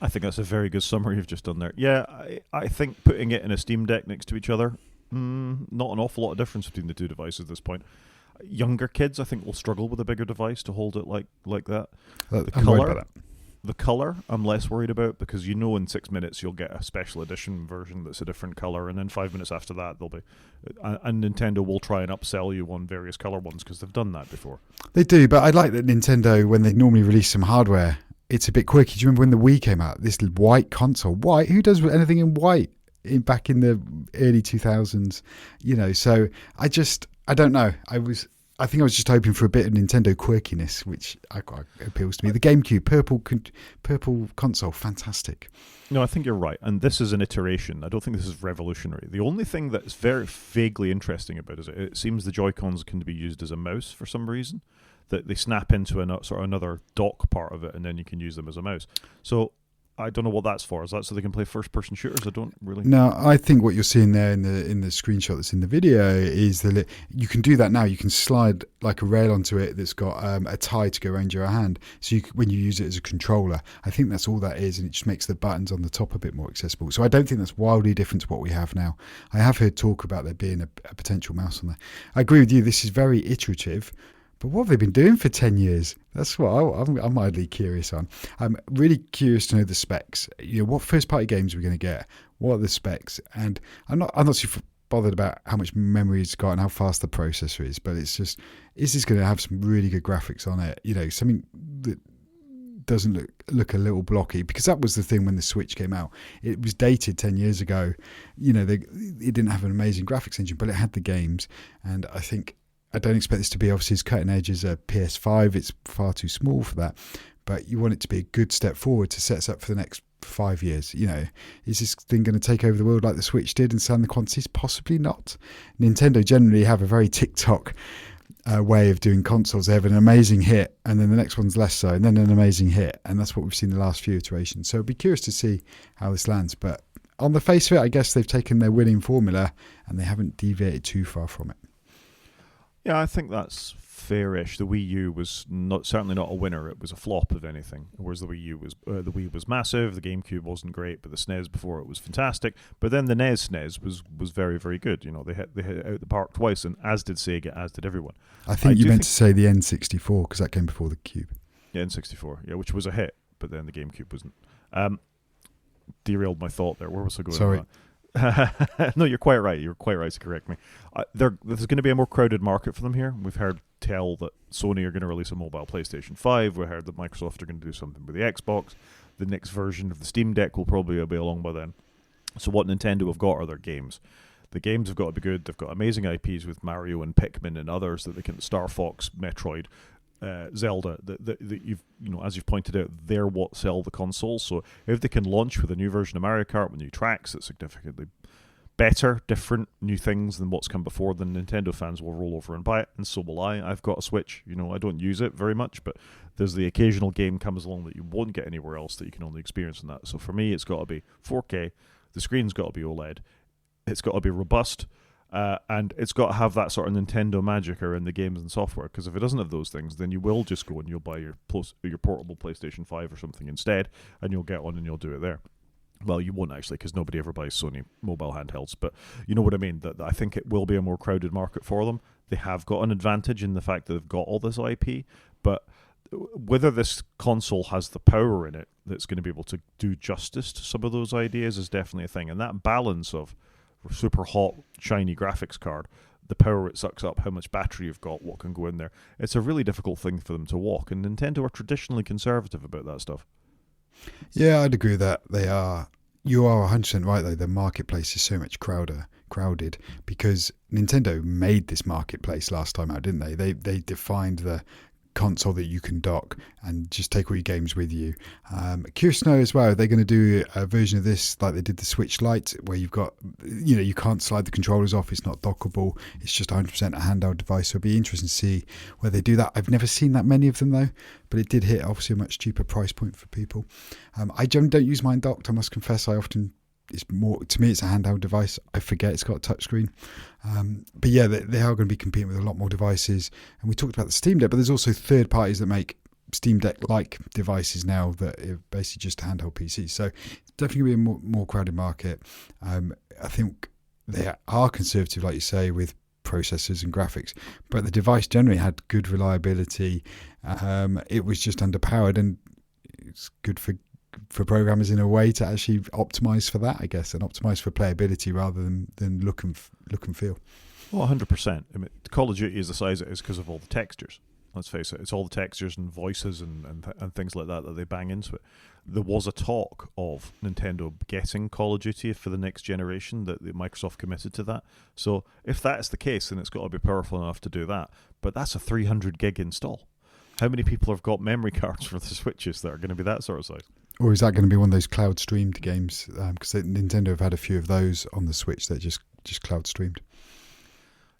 I think that's a very good summary you've just done there. Yeah, I think putting it in a Steam Deck next to each other, not an awful lot of difference between the two devices at this point. Younger kids, I think, will struggle with a bigger device to hold it like that. The colour, I'm less worried about, because in 6 minutes you'll get a special edition version that's a different colour, and then 5 minutes after that they'll be. And Nintendo will try and upsell you on various colour ones, because they've done that before. They do, but I like that Nintendo, when they normally release some hardware, it's a bit quirky. Do you remember when the Wii came out? This white console, white. Who does anything in white? Back in the early 2000s, so I don't know. I think I was just hoping for a bit of Nintendo quirkiness, which quite appeals to me. The GameCube, purple console, fantastic. No, I think you're right, and this is an iteration. I don't think this is revolutionary. The only thing that's very vaguely interesting about it is it seems the Joy-Cons can be used as a mouse for some reason, that they snap into another dock part of it, and then you can use them as a mouse. So I don't know what that's for. Is that so they can play first-person shooters? I don't really. No, I think what you're seeing there in the screenshot that's in the video is that you can do that now. You can slide like a rail onto it that's got a tie to go around your hand. So when you use it as a controller, I think that's all that is, and it just makes the buttons on the top a bit more accessible. So I don't think that's wildly different to what we have now. I have heard talk about there being a potential mouse on there. I agree with you. This is very iterative. But what have they been doing for 10 years? That's what I'm mildly curious on. I'm really curious to know the specs. What first-party games are we going to get? What are the specs? And I'm not too bothered about how much memory it's got and how fast the processor is. But it's just, is this going to have some really good graphics on it? Something that doesn't look a little blocky, because that was the thing when the Switch came out. It was dated 10 years ago. It didn't have an amazing graphics engine, but it had the games. And I don't expect this to be obviously as cutting edge as a PS5. It's far too small for that. But you want it to be a good step forward to set us up for the next 5 years. Is this thing going to take over the world like the Switch did and sell the quantities? Possibly not. Nintendo generally have a very TikTok way of doing consoles. They have an amazing hit, and then the next one's less so, and then an amazing hit, and that's what we've seen the last few iterations. So I'd be curious to see how this lands. But on the face of it, I guess they've taken their winning formula and they haven't deviated too far from it. Yeah, I think that's fairish. The Wii U was certainly not a winner. It was a flop, if anything. Whereas the Wii was massive. The GameCube wasn't great, but the SNES before it was fantastic. But then the SNES was very, very good. They hit it out the park twice, and as did Sega, as did everyone. I think you meant to say the N64, because that came before the Cube. Yeah, N64, yeah, which was a hit, but then the GameCube wasn't. Derailed my thought there. Where was I going? Sorry. No, you're quite right. You're quite right to correct me. There's going to be a more crowded market for them here. We've heard tell that Sony are going to release a mobile PlayStation 5. We heard that Microsoft are going to do something with the Xbox. The next version of the Steam Deck will probably be along by then. So what Nintendo have got are their games. The games have got to be good. They've got amazing IPs with Mario and Pikmin and others that they can. Star Fox, Metroid, Zelda, that you've as you've pointed out, they're what sell the consoles. So if they can launch with a new version of Mario Kart with new tracks that's significantly better, different, new things than what's come before, then Nintendo fans will roll over and buy it, and so will I. I've got a Switch. I don't use it very much, but there's the occasional game comes along that you won't get anywhere else that you can only experience in that. So for me, it's got to be 4K. The screen's got to be OLED. It's got to be robust. And it's got to have that sort of Nintendo magic around the games and software, because if it doesn't have those things, then you will just go and you'll buy your portable PlayStation 5 or something instead, and you'll get one and you'll do it there. Well, you won't actually, because nobody ever buys Sony mobile handhelds, but you know what I mean. That I think it will be a more crowded market for them. They have got an advantage in the fact that they've got all this IP, but whether this console has the power in it that's going to be able to do justice to some of those ideas is definitely a thing. And that balance of super hot, shiny graphics card, the power it sucks up, how much battery you've got, what can go in there, it's a really difficult thing for them to walk. And Nintendo are traditionally conservative about that stuff. Yeah, I'd agree with that. You are 100% right, though. The marketplace is so much crowded because Nintendo made this marketplace last time out, didn't they? They defined the console that you can dock and just take all your games with you. Curious to know as well, they're going to do a version of this like they did the Switch Lite, where you've got, you can't slide the controllers off, it's not dockable, it's just 100% a handheld device. So it'll be interesting to see where they do that. I've never seen that many of them though, but it did hit obviously a much cheaper price point for people. I don't use mine docked, I must confess. It's more, to me, it's a handheld device. I forget it's got a touchscreen. But yeah, they are going to be competing with a lot more devices. And we talked about the Steam Deck, but there's also third parties that make Steam Deck-like devices now that are basically just handheld PCs. So it's definitely going to be a more crowded market. I think they are conservative, like you say, with processors and graphics, but the device generally had good reliability. It was just underpowered, and it's good for programmers in a way to actually optimize for that, I guess, and optimize for playability rather than look and feel. Well, 100%. I mean, Call of Duty is the size it is because of all the textures. Let's face it, it's all the textures and voices and things like that they bang into it. There was a talk of Nintendo getting Call of Duty for the next generation, that Microsoft committed to that. So if that's the case, then it's got to be powerful enough to do that. But that's a 300 gig install. How many people have got memory cards for the Switches that are going to be that sort of size? Or is that going to be one of those cloud streamed games? Because Nintendo have had a few of those on the Switch that just cloud streamed.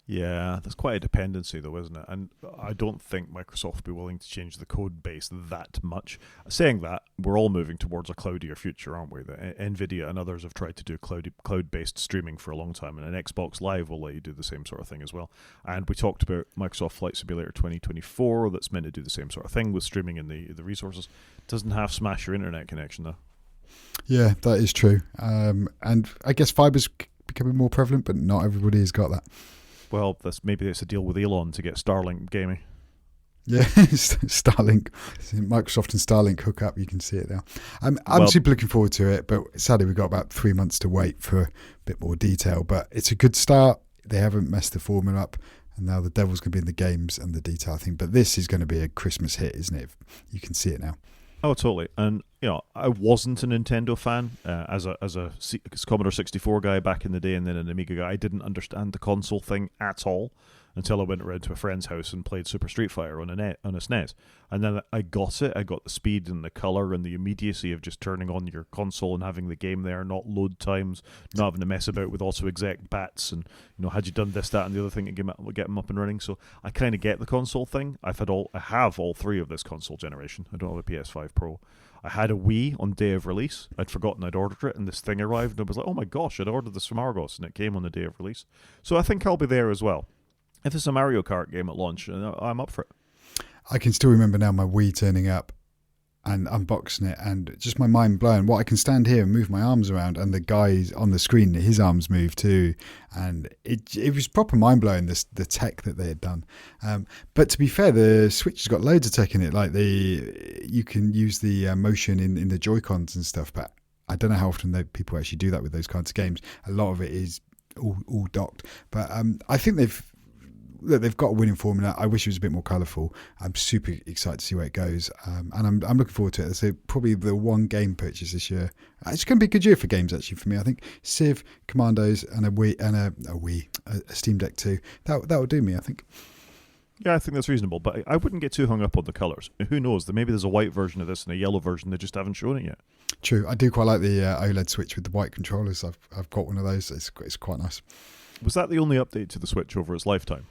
Yeah, there's quite a dependency though, isn't it? And I don't think Microsoft will be willing to change the code base that much. Saying that, we're all moving towards a cloudier future, aren't we? Nvidia and others have tried to do cloud-based streaming for a long time, and an Xbox Live will let you do the same sort of thing as well. And we talked about Microsoft Flight Simulator 2024 that's meant to do the same sort of thing with streaming and the resources. It doesn't have smash your internet connection though. Yeah, that is true. And I guess fiber's becoming more prevalent, but not everybody has got that. Well, maybe it's a deal with Elon to get Starlink gaming. Yeah, Starlink. Microsoft and Starlink hook up. You can see it now. I'm super looking forward to it, but sadly we've got about 3 months to wait for a bit more detail. But it's a good start. They haven't messed the formula up, and now the devil's going to be in the games and the detail, I think. But this is going to be a Christmas hit, isn't it? You can see it now. Oh, totally. And I wasn't a Nintendo fan as a Commodore 64 guy back in the day, and then an Amiga guy. I didn't understand the console thing at all until I went around to a friend's house and played Super Street Fighter on a SNES. And then I got it. I got the speed and the color and the immediacy of just turning on your console and having the game there, not load times, not having to mess about with also exec bats and had you done this, that, and the other thing to get them up and running. So I kind of get the console thing. I have all three of this console generation. I don't have a PS5 Pro. I had a Wii on day of release. I'd forgotten I'd ordered it, and this thing arrived, and I was like, oh my gosh, I'd ordered this from Argos, and it came on the day of release. So I think I'll be there as well. If there's a Mario Kart game at launch, I'm up for it. I can still remember now my Wii turning up and unboxing it, and just my mind blown. What I can stand here and move my arms around, and the guy on the screen, his arms move too, and it was proper mind blowing. The tech that they had done. But to be fair, the Switch has got loads of tech in it. Like you can use the motion in the Joy-Cons and stuff. But I don't know how often people actually do that with those kinds of games. A lot of it is all docked. But I think they've got a winning formula. I wish it was a bit more colourful. I'm super excited to see where it goes, and I'm looking forward to it. So probably the one game purchase this year. It's going to be a good year for games actually for me. I think Civ, Commandos, and a Wii and a Steam Deck 2. That will do me, I think. Yeah, I think that's reasonable, but I wouldn't get too hung up on the colours. Who knows? Maybe there's a white version of this and a yellow version. They just haven't shown it yet. True. I do quite like the OLED Switch with the white controllers. I've got one of those. It's quite nice. Was that the only update to the Switch over its lifetime?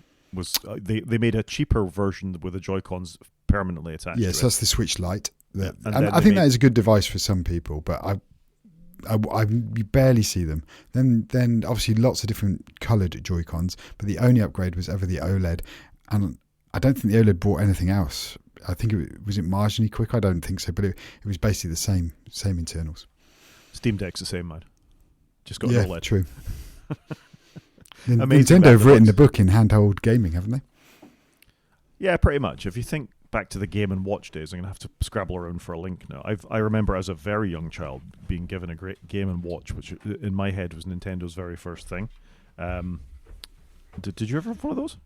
They made a cheaper version with the Joy-Cons permanently attached to it. Yes, that's the Switch Lite. And I think that is a good device for some people, but you barely see them. Then obviously lots of different coloured Joy-Cons, but the only upgrade was ever the OLED, and I don't think the OLED brought anything else. I think was it marginally quick? I don't think so, but it was basically the same internals. Steam Deck's the same, man. Just got an OLED. True. Nintendo have written the book in handheld gaming, haven't they? Yeah, pretty much. If you think back to the Game & Watch days, I'm going to have to scrabble around for a link now. I remember as a very young child being given a great Game & Watch, which in my head was Nintendo's very first thing. Did you ever have one of those?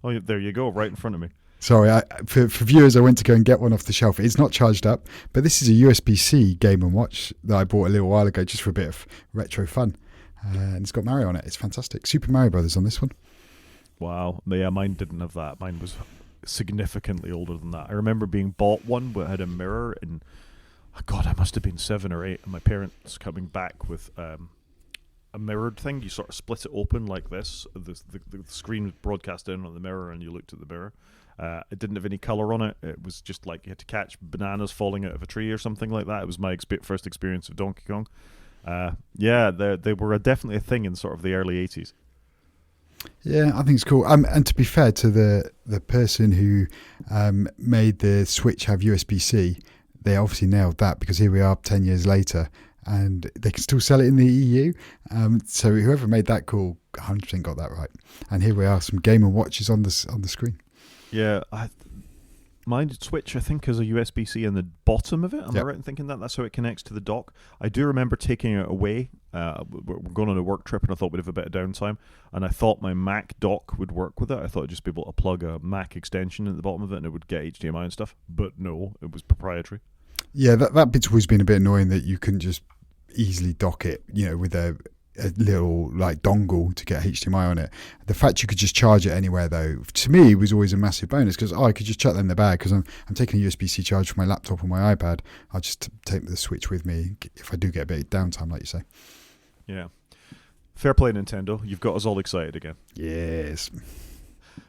Oh, there you go, right in front of me. Sorry, for viewers, I went to go and get one off the shelf. It's not charged up, but this is a USB-C Game & Watch that I bought a little while ago just for a bit of retro fun. And it's got Mario on it. It's fantastic. Super Mario Brothers on this one. Wow. Yeah, mine didn't have that. Mine was significantly older than that. I remember being bought one that had a mirror, and God, I must have been 7 or 8, and my parents coming back with a mirrored thing. You sort of split it open like this. The screen was broadcast in on the mirror, and you looked at the mirror. It didn't have any colour on it. It was just like you had to catch bananas falling out of a tree or something like that. It was my first experience of Donkey Kong. Yeah, they were definitely a thing in sort of the early 80s. Yeah, I think it's cool. And to be fair to the person who made the Switch have USB-C, they obviously nailed that, because here we are 10 years later and they can still sell it in the EU. So whoever made that call 100% got that right. And here we are, some Game & Watches on the screen. Yeah, my Switch, I think, has a USB-C in the bottom of it. Am I right in thinking that? That's how it connects to the dock. I do remember taking it away. We're going on a work trip, and I thought we'd have a bit of downtime. And I thought my Mac dock would work with it. I thought I'd just be able to plug a Mac extension at the bottom of it, and it would get HDMI and stuff. But no, it was proprietary. Yeah, that bit's always been a bit annoying, that you couldn't just easily dock it, with a little like dongle to get HDMI on it. The fact you could just charge it anywhere, though, to me was always a massive bonus, because I could just chuck that in the bag, because I'm taking a USB-C charge for my laptop or my iPad. I'll just take the Switch with me if I do get a bit of downtime, like you say. Yeah. Fair play, Nintendo. You've got us all excited again. Yes.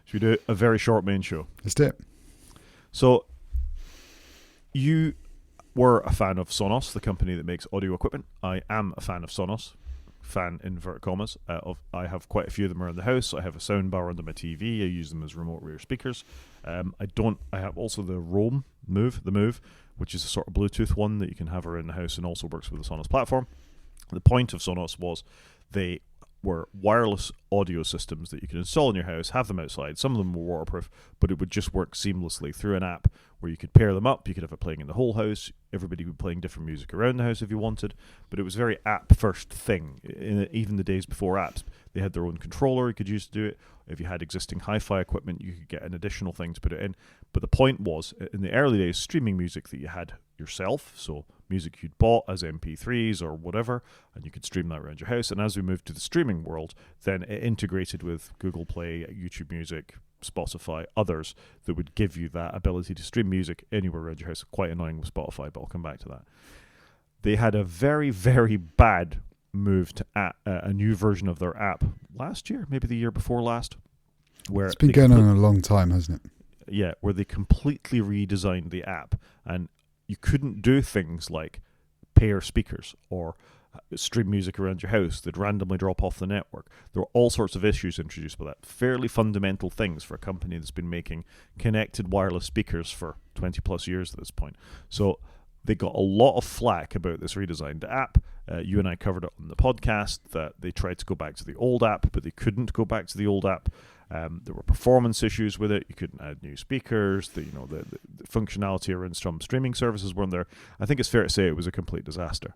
Should we do a very short main show? Let's do it. So, you were a fan of Sonos, the company that makes audio equipment. I am a fan of Sonos. Fan inverted commas. I have quite a few of them around the house. I have a soundbar under my TV. I use them as remote rear speakers. I have also the Move, which is a sort of Bluetooth one that you can have around the house and also works with the Sonos platform. The point of Sonos was they were wireless audio systems that you could install in your house, have them outside. Some of them were waterproof, but it would just work seamlessly through an app where you could pair them up. You could have it playing in the whole house. Everybody would be playing different music around the house if you wanted. But it was a very app-first thing. Even the days before apps, they had their own controller you could use to do it. If you had existing hi-fi equipment, you could get an additional thing to put it in. But the point was, in the early days, streaming music that you had yourself, so music you'd bought as MP3s or whatever, and you could stream that around your house. And as we moved to the streaming world, then it integrated with Google Play, YouTube Music, Spotify, others that would give you that ability to stream music anywhere around your house. Quite annoying with Spotify, but I'll come back to that. They had a very, very bad move to a new version of their app last year, maybe the year before last. Where it's been going on a long time, hasn't it? Yeah, where they completely redesigned the app, and you couldn't do things like pair speakers or stream music around your house. They'd randomly drop off the network. There were all sorts of issues introduced by that. Fairly fundamental things for a company that's been making connected wireless speakers for 20 plus years at this point. So they got a lot of flack about this redesigned app. You and I covered it on the podcast that they tried to go back to the old app, but they couldn't go back to the old app. There were performance issues with it. You couldn't add new speakers. The functionality around some streaming services weren't there. I think it's fair to say it was a complete disaster.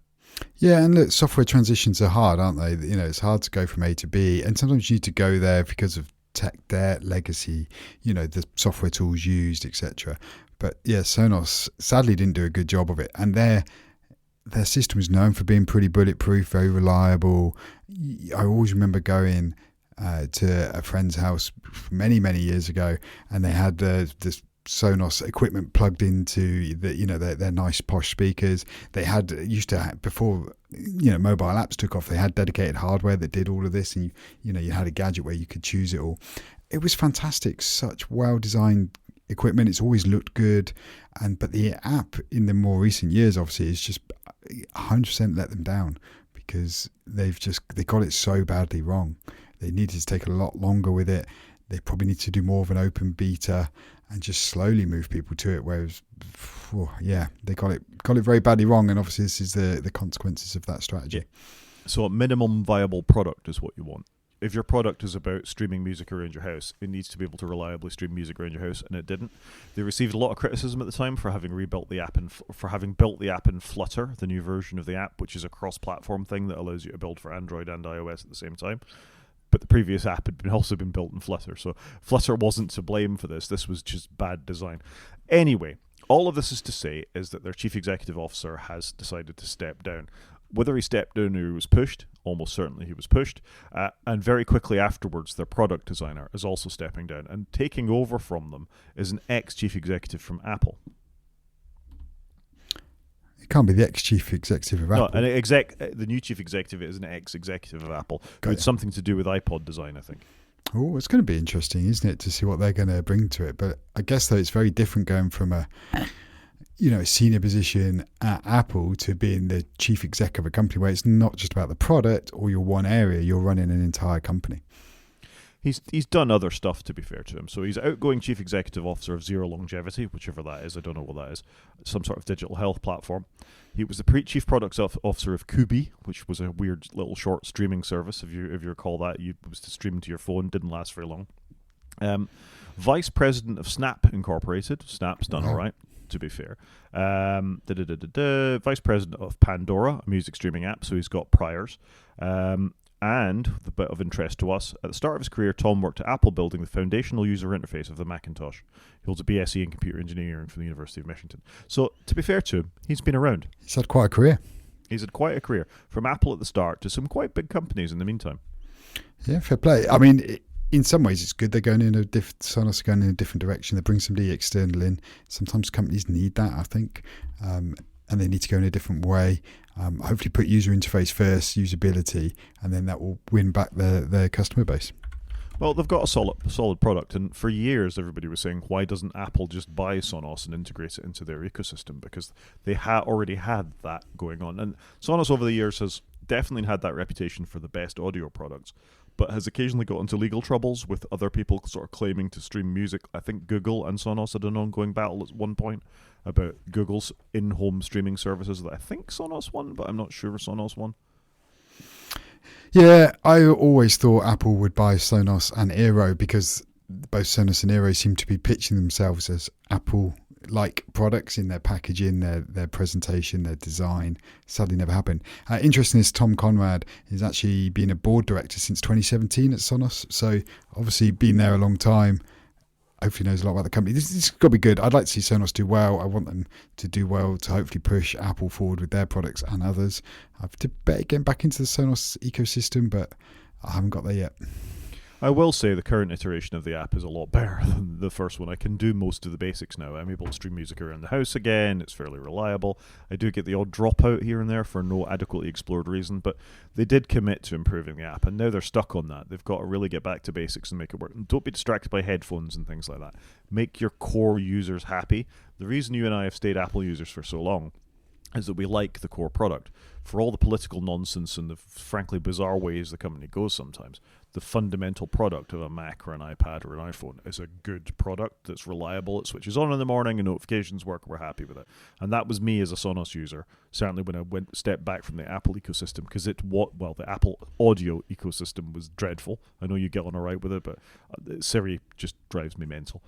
Yeah, and look, software transitions are hard, aren't they? You know, it's hard to go from A to B, and sometimes you need to go there because of tech debt, legacy, you know, the software tools used, etc. But yeah, Sonos sadly didn't do a good job of it, and their system is known for being pretty bulletproof, very reliable. I always remember going to a friend's house many, many years ago, and they had this Sonos equipment plugged into their nice posh speakers. They had before mobile apps took off. They had dedicated hardware that did all of this, and you had a gadget where you could choose it all. It was fantastic. Such well designed equipment. It's always looked good, but the app in the more recent years obviously is just 100% let them down because they got it so badly wrong. They needed to take a lot longer with it. They probably need to do more of an open beta and just slowly move people to it. Whereas, they got it very badly wrong, and obviously this is the consequences of that strategy. So a minimum viable product is what you want. If your product is about streaming music around your house, it needs to be able to reliably stream music around your house, and it didn't. They received a lot of criticism at the time for having rebuilt the app and for having built the app in Flutter, the new version of the app, which is a cross-platform thing that allows you to build for Android and iOS at the same time. But the previous app had also been built in Flutter, so Flutter wasn't to blame for this. This was just bad design. Anyway, all of this is to say is that their chief executive officer has decided to step down. Whether he stepped down or he was pushed, almost certainly he was pushed, and very quickly afterwards their product designer is also stepping down, and taking over from them is an ex-chief executive from Apple. It can't be the ex-chief executive of Apple. No, the new chief executive is an ex-executive of Apple. It's something to do with iPod design, I think. Oh, it's going to be interesting, isn't it, to see what they're going to bring to it. But I guess, though, it's very different going from a senior position at Apple to being the chief exec of a company where it's not just about the product or your one area, you're running an entire company. He's done other stuff, to be fair to him. So he's outgoing chief executive officer of Zero Longevity, whichever that is. I don't know what that is. Some sort of digital health platform. He was the chief products officer of Kubi, which was a weird little short streaming service. If you recall that, it was to stream to your phone. Didn't last very long. Vice president of Snap Incorporated. Snap's done all right, to be fair. Vice president of Pandora, a music streaming app. So he's got priors. And the bit of interest to us, at the start of his career, Tom worked at Apple building the foundational user interface of the Macintosh. He holds a BSc in computer engineering from the University of Michigan. So, to be fair to him, he's been around. He's had quite a career. He's had quite a career. From Apple at the start to some quite big companies in the meantime. Yeah, fair play. I mean, in some ways it's good they're going in Sonos are going in a different direction. They bring somebody external in. Sometimes companies need that, I think. And they need to go in a different way. Hopefully put user interface first, usability, and then that will win back their customer base. Well, they've got a solid product, and for years everybody was saying, why doesn't Apple just buy Sonos and integrate it into their ecosystem? Because they already had that going on. And Sonos over the years has definitely had that reputation for the best audio products, but has occasionally got into legal troubles with other people sort of claiming to stream music. I think Google and Sonos had an ongoing battle at one point about Google's in-home streaming services that I think Sonos won, but I'm not sure Sonos won. Yeah, I always thought Apple would buy Sonos and Eero because both Sonos and Eero seem to be pitching themselves as Apple-like products in their packaging, their presentation, their design. Sadly, never happened. Interesting is Tom Conrad is actually been a board director since 2017 at Sonos, so obviously been there a long time. Hopefully knows a lot about the company. This has got to be good. I'd like to see Sonos do well. I want them to do well to hopefully push Apple forward with their products and others. I've debated getting back into the Sonos ecosystem, but I haven't got there yet. I will say the current iteration of the app is a lot better than the first one. I can do most of the basics now. I'm able to stream music around the house again. It's fairly reliable. I do get the odd dropout here and there for no adequately explored reason, but they did commit to improving the app, and now they're stuck on that. They've got to really get back to basics and make it work. And don't be distracted by headphones and things like that. Make your core users happy. The reason you and I have stayed Apple users for so long is that we like the core product. For all the political nonsense and the frankly bizarre ways the company goes sometimes, the fundamental product of a Mac or an iPad or an iPhone is a good product that's reliable. It switches on in the morning and notifications work. We're happy with it. And that was me as a Sonos user, certainly when I stepped back from the Apple ecosystem, because the Apple audio ecosystem was dreadful. I know you get on all right with it, but Siri just drives me mental.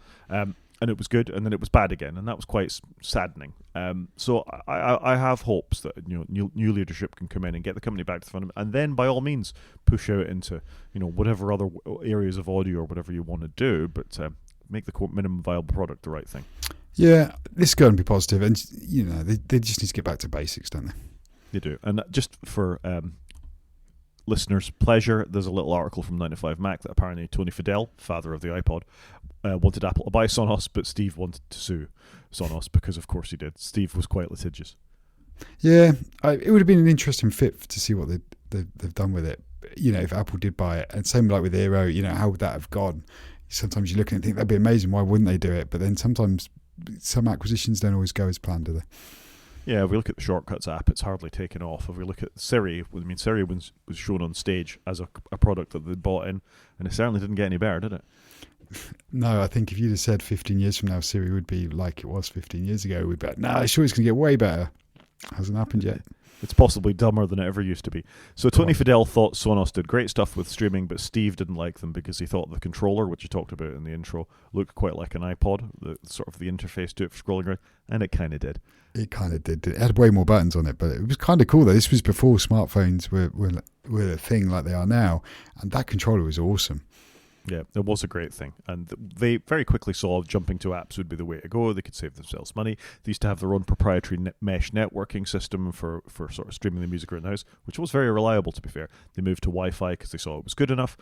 And it was good, and then it was bad again, and that was quite saddening. So I have hopes that new leadership can come in and get the company back to the fundament, and then by all means push out into whatever other areas of audio or whatever you want to do, but make the minimum viable product the right thing. Yeah, this is going to be positive, and they just need to get back to basics, don't they? They do, and just for listeners' pleasure, there's a little article from 9 to 5 Mac that apparently Tony Fadell, father of the iPod, wanted Apple to buy Sonos, but Steve wanted to sue Sonos because, of course, he did. Steve was quite litigious. Yeah, it would have been an interesting fit to see what they've done with it. If Apple did buy it, and same like with Eero, how would that have gone? Sometimes you look and think that'd be amazing. Why wouldn't they do it? But then sometimes some acquisitions don't always go as planned, do they? Yeah, if we look at the Shortcuts app, it's hardly taken off. If we look at Siri, Siri was shown on stage as a product that they bought in, and it certainly didn't get any better, did it? No, I think if you'd have said 15 years from now Siri would be like it was 15 years ago, we'd be like, no, sure it's going to get way better. Hasn't happened yet. It's possibly dumber than it ever used to be. So Tony Fadell thought Sonos did great stuff with streaming, but Steve didn't like them because he thought the controller, which you talked about in the intro, looked quite like an iPod, the interface to it for scrolling around, and it kind of did. It kind of did. It had way more buttons on it, but it was kind of cool though. This was before smartphones were a thing like they are now, and that controller was awesome. Yeah, it was a great thing. And they very quickly saw jumping to apps would be the way to go. They could save themselves money. They used to have their own proprietary mesh networking system for sort of streaming the music around the house, which was very reliable, to be fair. They moved to Wi-Fi because they saw it was good enough.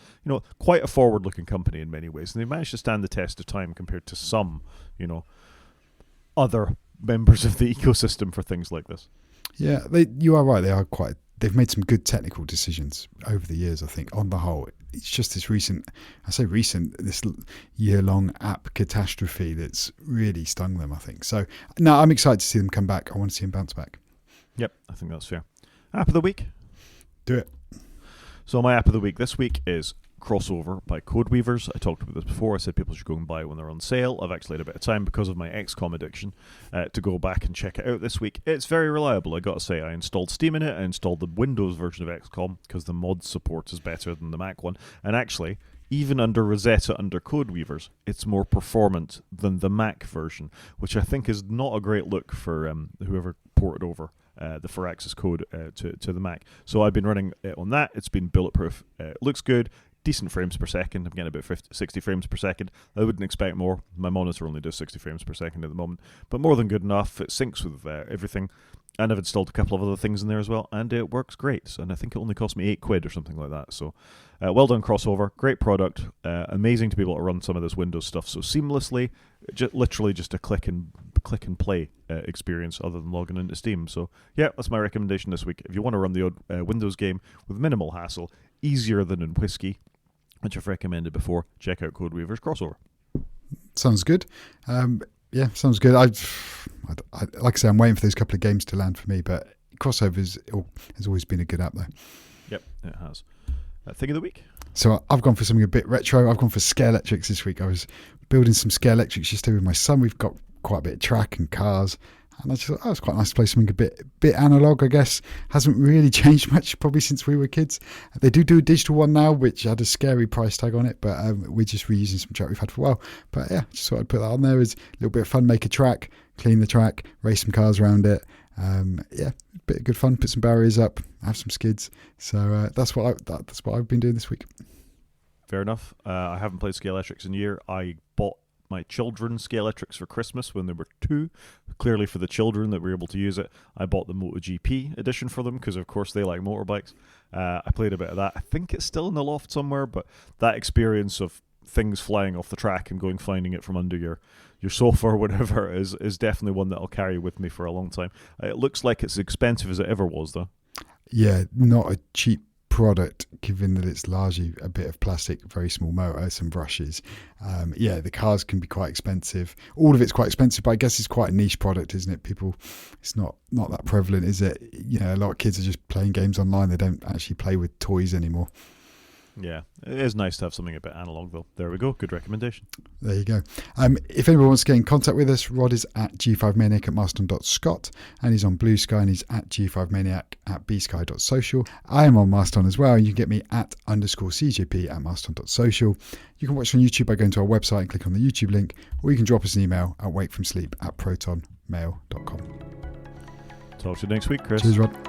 Quite a forward-looking company in many ways. And they managed to stand the test of time compared to some, other members of the ecosystem for things like this. Yeah, you are right. They've made some good technical decisions over the years, I think, on the whole. It's just this this year-long app catastrophe that's really stung them, I think. So, no, I'm excited to see them come back. I want to see them bounce back. Yep, I think that's fair. App of the week? Do it. So my app of the week this week is Crossover by Codeweavers. I talked about this before. I said people should go and buy it when they're on sale. I've actually had a bit of time because of my XCOM addiction to go back and check it out this week. It's very reliable, I got to say. I installed Steam in it. I installed the Windows version of XCOM because the mod support is better than the Mac one. And actually, even under Rosetta, under Codeweavers, it's more performant than the Mac version, which I think is not a great look for whoever ported over the Firaxis code to the Mac. So I've been running it on that. It's been bulletproof. It looks good. Decent frames per second. I'm getting about 60 frames per second. I wouldn't expect more. My monitor only does 60 frames per second at the moment, but more than good enough. It syncs with everything, and I've installed a couple of other things in there as well, and it works great. And I think it only cost me £8 or something like that. So well done, Crossover. Great product. Amazing to be able to run some of this Windows stuff so seamlessly. Literally just a click and play experience other than logging into Steam. So yeah, that's my recommendation this week. If you want to run the odd Windows game with minimal hassle, easier than in Whiskey, which I've recommended before, check out Codeweavers Crossover. Sounds good. Yeah, sounds good. I like I say, I'm waiting for those couple of games to land for me, but Crossovers has always been a good app though. Yep, it has. Thing of the week? So I've gone for something a bit retro. I've gone for Scare Electrics this week. I was building some Scare Electrics yesterday with my son. We've got quite a bit of track and cars, And I just thought, it's quite nice to play something a bit analog, I guess. Hasn't really changed much probably since we were kids. They do a digital one now, which had a scary price tag on it, but we're just reusing some track we've had for a while. But yeah, just thought I'd put that on there as a little bit of fun. Make a track, clean the track, race some cars around it. Yeah, a bit of good fun. Put some barriers up, have some skids. So that's what I've been doing this week. Fair enough. I haven't played Scalextrics in a year. I bought my children Scalextrics for Christmas when they were 2. Clearly for the children that were able to use it. I bought the MotoGP edition for them because, of course, they like motorbikes. I played a bit of that. I think it's still in the loft somewhere, but that experience of things flying off the track and finding it from under your sofa or whatever is definitely one that I'll carry with me for a long time. It looks like it's as expensive as it ever was, though. Yeah, not a cheap product, given that it's largely a bit of plastic, very small motor, some brushes. Yeah, the cars can be quite expensive. All of it's quite expensive, but I guess it's quite a niche product, isn't it? It's not that prevalent, is it? A lot of kids are just playing games online. They don't actually play with toys anymore. Yeah, it is nice to have something a bit analog, though. There we go. Good recommendation. There you go. If anyone wants to get in contact with us, Rod is at g5maniac at mastodon.scot, and he's on Blue Sky, and he's at g5maniac at bsky.social. I am on Mastodon as well. You can get me at _CJP at mastodon.social. You can watch on YouTube by going to our website and click on the YouTube link, or you can drop us an email at wakefromsleep@protonmail.com. Talk to you next week, Chris. Cheers, Rod.